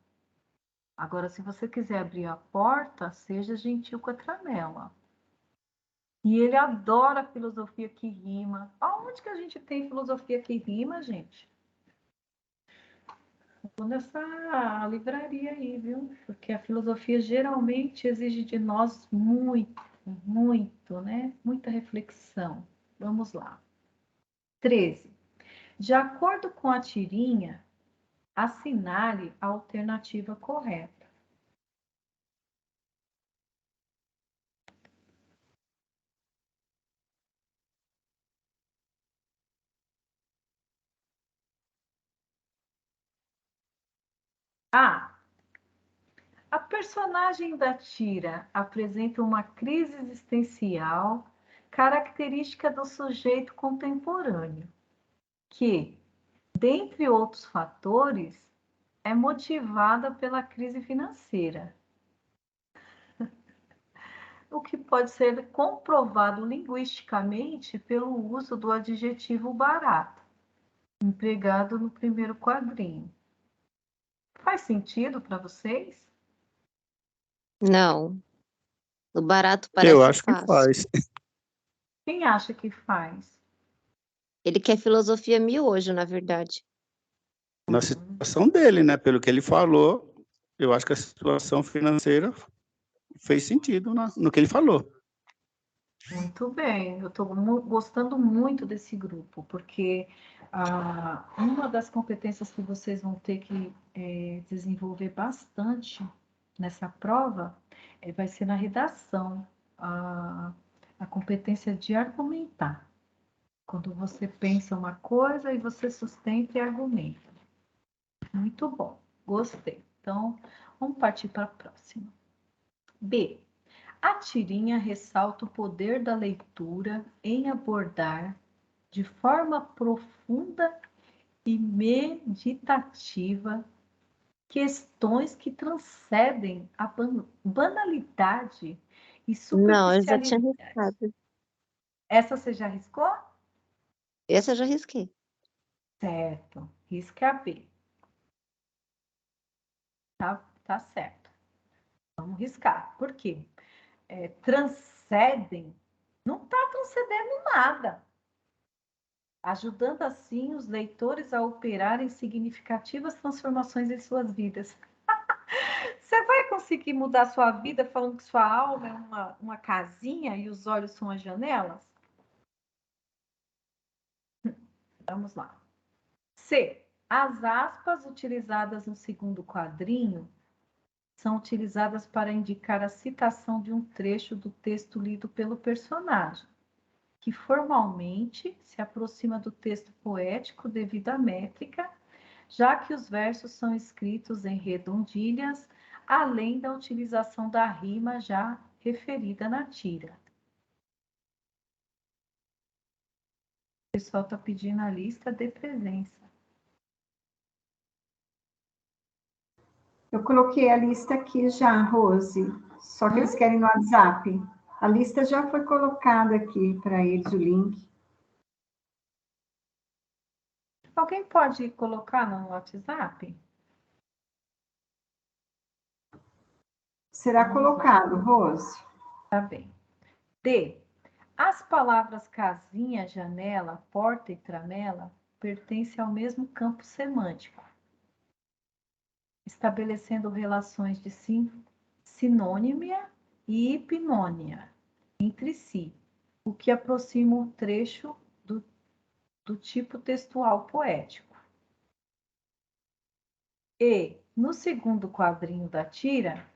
Agora, se você quiser abrir a porta, seja gentil com a tramela. E ele adora filosofia que rima. Aonde que a gente tem filosofia que rima, gente? Vou nessa livraria aí, viu? Porque a filosofia geralmente exige de nós muito, né? Muita reflexão. Vamos lá. 13. De acordo com a tirinha, assinale a alternativa correta. A. A personagem da tira apresenta uma crise existencial característica do sujeito contemporâneo, que, dentre outros fatores, é motivada pela crise financeira, o que pode ser comprovado linguisticamente pelo uso do adjetivo barato, empregado no primeiro quadrinho. Faz sentido para vocês? Não. O barato Eu parece acho que fácil. faz. Quem acha que faz? Ele quer filosofia miojo, na verdade. Na situação dele, né? Pelo que ele falou, eu acho que a situação financeira fez sentido no que ele falou. Muito bem, eu estou gostando muito desse grupo, porque uma das competências que vocês vão ter que desenvolver bastante nessa prova vai ser na redação, a competência de argumentar. Quando você pensa uma coisa e você sustenta e argumenta. Muito bom, gostei. Então, vamos partir para a próxima. B. A tirinha ressalta o poder da leitura em abordar de forma profunda e meditativa questões que transcendem a banalidade e Não, eu já tinha superficialidade. riscado. Essa você já riscou? Essa eu já risquei. Certo, risca a B. Tá certo. Vamos riscar. Por quê? Transcendem, não está transcendendo nada, ajudando assim os leitores a operarem significativas transformações em suas vidas. Você vai conseguir mudar sua vida falando que sua alma é uma casinha e os olhos são as janelas? Vamos lá. C. As aspas utilizadas no segundo quadrinho são utilizadas para indicar a citação de um trecho do texto lido pelo personagem, que formalmente se aproxima do texto poético devido à métrica, já que os versos são escritos em redondilhas, além da utilização da rima já referida na tira. O pessoal está pedindo a lista de presença. Eu coloquei a lista aqui já, Rose, só que eles querem no WhatsApp. A lista já foi colocada aqui para eles, o link. Alguém pode colocar no WhatsApp? Será colocado, Rose? Tá bem. D. As palavras casinha, janela, porta e tramela pertencem ao mesmo campo semântico, estabelecendo relações de sinônima e hipnônia entre si, o que aproxima o trecho do tipo textual poético. E, no segundo quadrinho da tira,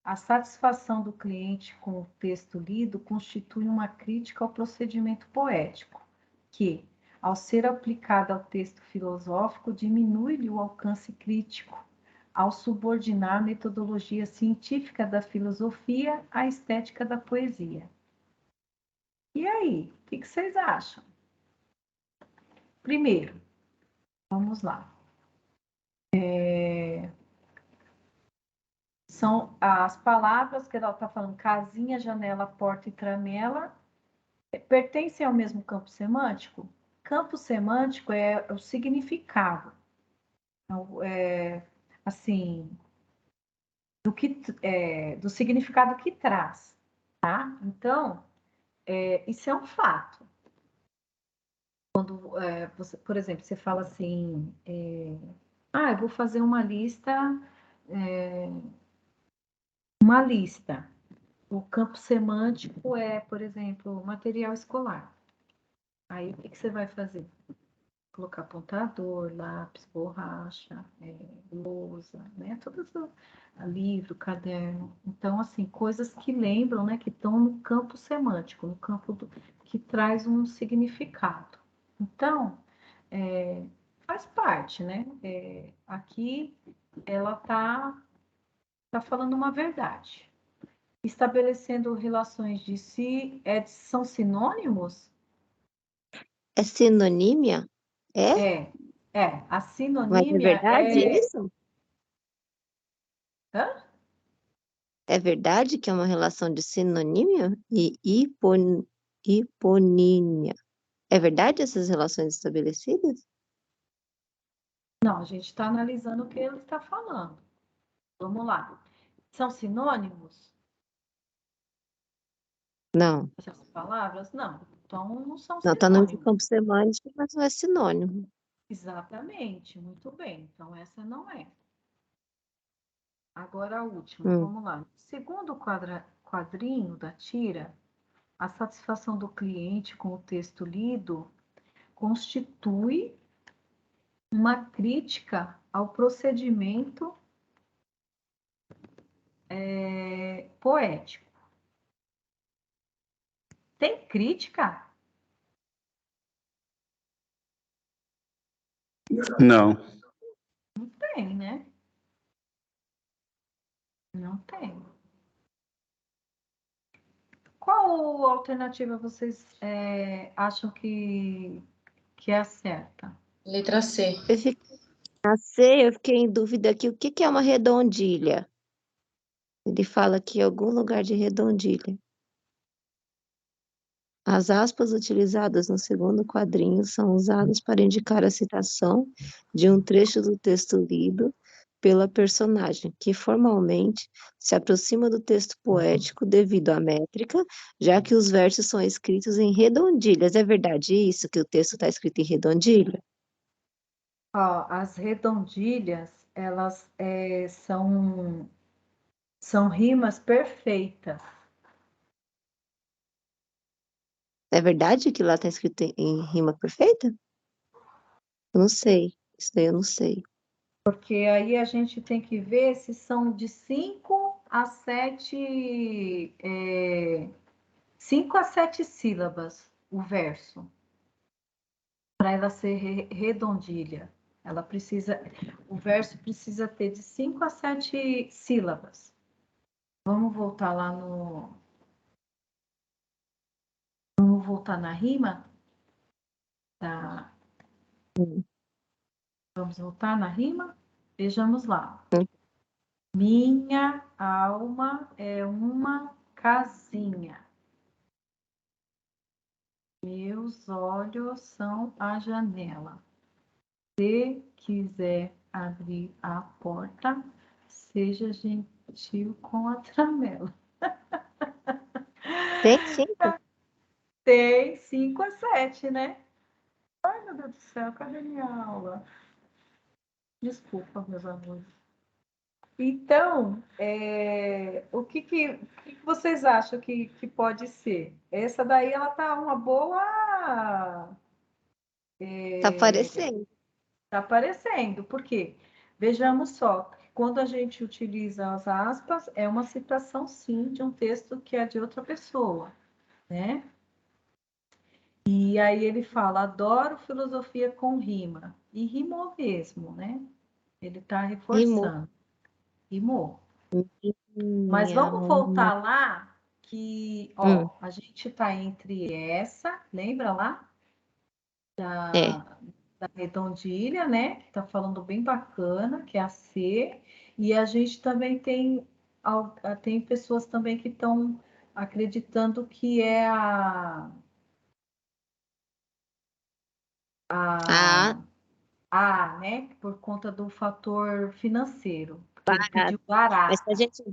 a satisfação do cliente com o texto lido constitui uma crítica ao procedimento poético, que, ao ser aplicada ao texto filosófico, diminui-lhe o alcance crítico, ao subordinar a metodologia científica da filosofia à estética da poesia. E aí, o que vocês acham? Primeiro, vamos lá. São as palavras que ela está falando, casinha, janela, porta e tramela, pertencem ao mesmo campo semântico? Campo semântico é o significado. Assim, do significado que traz, tá? Então, isso é um fato. Quando, você, por exemplo, você fala assim, eu vou fazer uma lista, O campo semântico é, por exemplo, material escolar. Aí, o que você vai fazer? Colocar apontador, lápis, borracha, lousa, né? Livro, caderno. Então, assim, coisas que lembram, né? Que estão no campo semântico, no campo que traz um significado. Então, faz parte, né? Aqui, ela tá falando uma verdade. Estabelecendo relações de si, são sinônimos? É sinonímia? É? A Mas é sinonímia verdade isso? Hã? É verdade que é uma relação de sinonímia e hiponímia? É verdade essas relações estabelecidas? Não, a gente está analisando o que ele está falando. Vamos lá. São sinônimos? Não. Essas palavras? Não. Então, não são Não, está no sinônimos. campo semântico, mas não é sinônimo. Exatamente. Muito bem. Então, essa não é. Agora a última. Vamos lá. Segundo o quadrinho da tira, a satisfação do cliente com o texto lido constitui uma crítica ao procedimento poético. Tem crítica? Não. Não tem, né? Não tem. Qual alternativa vocês acham que é a certa? Letra C. A C, eu fiquei em dúvida aqui, o que é uma redondilha? Ele fala aqui em algum lugar de redondilha. As aspas utilizadas no segundo quadrinho são usadas para indicar a citação de um trecho do texto lido pela personagem, que formalmente se aproxima do texto poético devido à métrica, já que os versos são escritos em redondilhas. É verdade isso, que o texto está escrito em redondilha? As redondilhas, elas são rimas perfeitas. É verdade que lá está escrito em rima perfeita? Eu não sei. Isso daí eu não sei. Porque aí a gente tem que ver se são de 5 a 7 sílabas o verso. Para ela ser redondilha. O verso precisa ter de 5 a 7 sílabas. Vamos voltar lá Vamos voltar na rima? Tá. Vamos voltar na rima? Vejamos lá. Minha alma é uma casinha. Meus olhos são a janela. Se quiser abrir a porta, seja gentil com a tramela. Tem 5? Tem 5 a 7, né? Ai, meu Deus do céu, cadê minha aula? Desculpa, meus amores. Então, o que vocês acham que pode ser? Essa daí, ela tá uma boa... Tá aparecendo. Tá aparecendo. Por quê? Vejamos só, quando a gente utiliza as aspas, é uma citação, sim, de um texto que é de outra pessoa, né? E aí ele fala, adoro filosofia com rima. E rimou mesmo, né? Ele está reforçando. rimou. Mas vamos voltar lá, que, ó, a gente tá entre essa, lembra lá? Da redondilha, né? Que tá falando bem bacana, que é a C. E a gente também tem pessoas também que estão acreditando que é né? Por conta do fator financeiro. Porque ele pediu Mas se a gente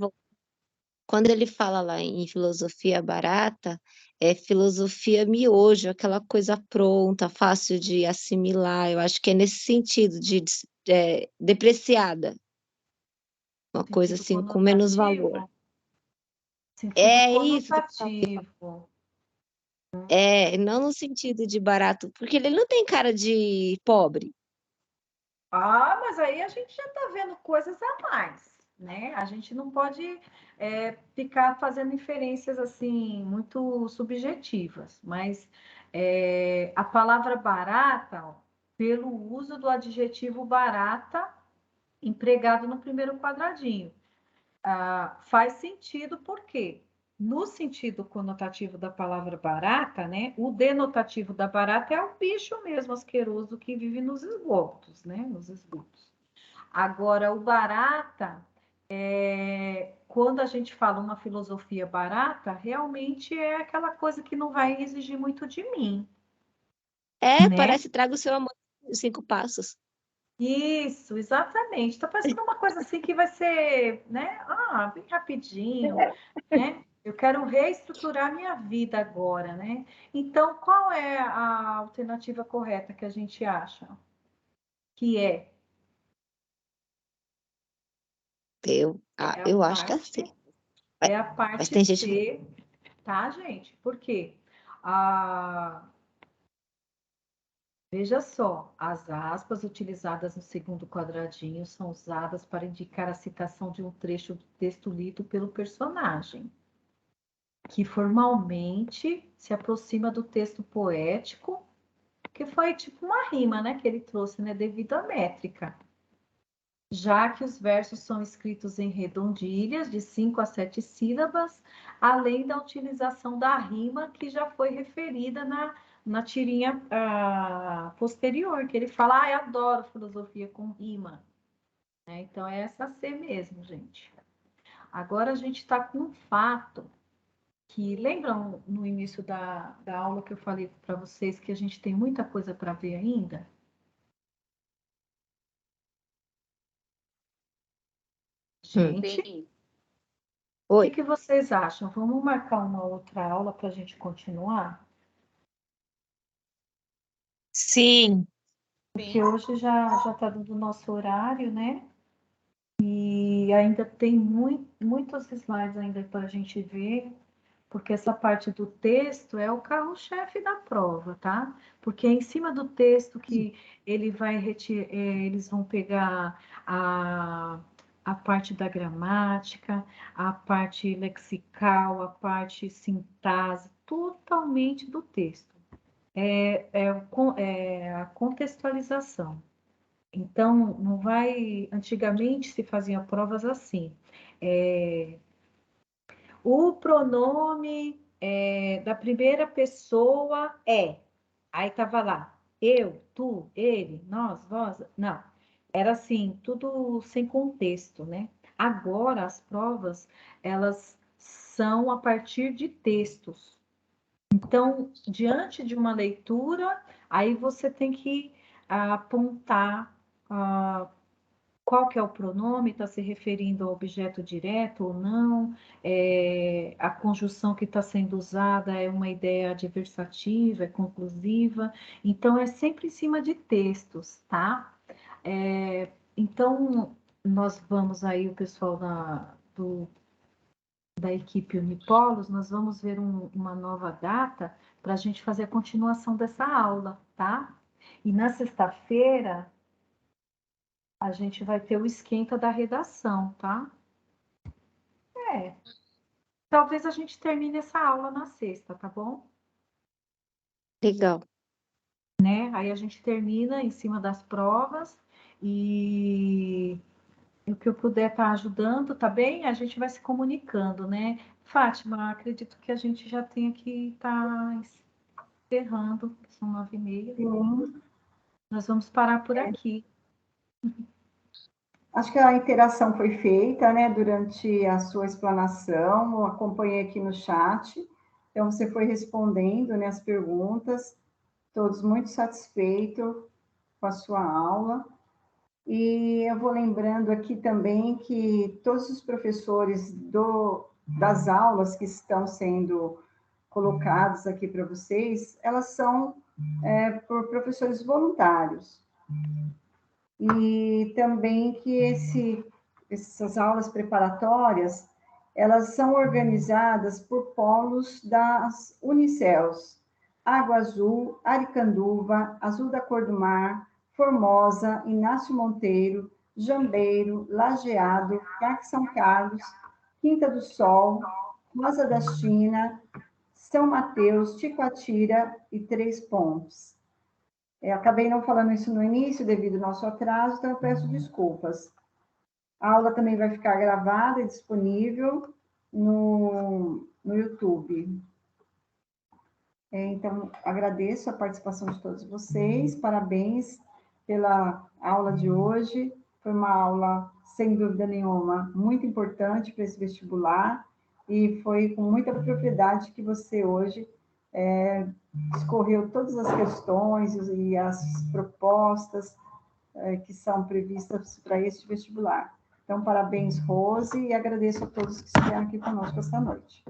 quando ele fala lá em filosofia barata, é filosofia miojo, aquela coisa pronta, fácil de assimilar. Eu acho que é nesse sentido, de depreciada. Uma coisa assim, com menos valor. É isso. Conotativo. Não no sentido de barato, porque ele não tem cara de pobre. Ah, mas aí a gente já está vendo coisas a mais, né? A gente não pode ficar fazendo inferências assim muito subjetivas, mas a palavra barata, ó, pelo uso do adjetivo barata empregado no primeiro quadradinho, faz sentido porque no sentido conotativo da palavra barata, né? O denotativo da barata é o bicho mesmo asqueroso que vive nos esgotos, né? Nos esgotos. Agora, o barata, quando a gente fala uma filosofia barata, realmente é aquela coisa que não vai exigir muito de mim. Né? Parece Traga o Seu Amor em 5 passos. Isso, exatamente. Está parecendo uma coisa assim que vai ser, né? Bem rapidinho, né? Eu quero reestruturar minha vida agora, né? Então, qual é a alternativa correta que a gente acha? Que é? Eu acho que é assim. É a parte Mas tem gente C, tá, gente? Por quê? Veja só, as aspas utilizadas no segundo quadradinho são usadas para indicar a citação de um trecho do texto lido pelo personagem, que formalmente se aproxima do texto poético, que foi tipo uma rima, né, que ele trouxe, né, devido à métrica. Já que os versos são escritos em redondilhas de 5 a 7 sílabas, além da utilização da rima que já foi referida na tirinha posterior, que ele fala, eu adoro filosofia com rima. Né? Então, é essa C mesmo, gente. Agora a gente está com um fato que, lembram no início da aula que eu falei para vocês que a gente tem muita coisa para ver ainda? Gente, o que vocês acham? Vamos marcar uma outra aula para a gente continuar? Sim. Porque hoje já está dando o nosso horário, né? E ainda tem muitos slides ainda para a gente ver, porque essa parte do texto é o carro-chefe da prova, tá? Porque é em cima do texto que eles vão pegar a parte da gramática, a parte lexical, a parte sintase, totalmente do texto. É a contextualização. Então, não vai... Antigamente se faziam provas assim. O pronome da primeira pessoa é. Aí estava lá, eu, tu, ele, nós, vós. Não, era assim, tudo sem contexto, né? Agora, as provas, elas são a partir de textos. Então, diante de uma leitura, aí você tem que apontar qual que é o pronome, está se referindo ao objeto direto ou não, a conjunção que está sendo usada é uma ideia adversativa, é conclusiva, então é sempre em cima de textos, tá? Então, nós vamos aí, o pessoal da equipe Unipolos, nós vamos ver uma nova data para a gente fazer a continuação dessa aula, tá? E na sexta-feira, a gente vai ter o esquenta da redação, tá? Talvez a gente termine essa aula na sexta, tá bom? Legal. Né? Aí a gente termina em cima das provas e o que eu puder estar ajudando, tá bem? A gente vai se comunicando, né? Fátima, acredito que a gente já tenha que estar encerrando, são 9h30. Sim. Nós vamos parar por aqui. Acho que a interação foi feita, né, durante a sua explanação, eu acompanhei aqui no chat, então você foi respondendo, né, as perguntas, todos muito satisfeitos com a sua aula, e eu vou lembrando aqui também que todos os professores das aulas que estão sendo colocadas aqui para vocês, elas são por professores voluntários. E também que essas aulas preparatórias, elas são organizadas por polos das Unicels, Água Azul, Aricanduva, Azul da Cor do Mar, Formosa, Inácio Monteiro, Jambeiro, Lajeado, Parque São Carlos, Quinta do Sol, Rosa da China, São Mateus, Ticoatira e Três Pontos. Acabei não falando isso no início, devido ao nosso atraso, então eu peço desculpas. A aula também vai ficar gravada e disponível no YouTube. Então, agradeço a participação de todos vocês, parabéns pela aula de hoje. Foi uma aula, sem dúvida nenhuma, muito importante para esse vestibular, e foi com muita propriedade que você hoje discorreu todas as questões e as propostas que são previstas para este vestibular. Então, parabéns, Rose, e agradeço a todos que estiveram aqui conosco esta noite.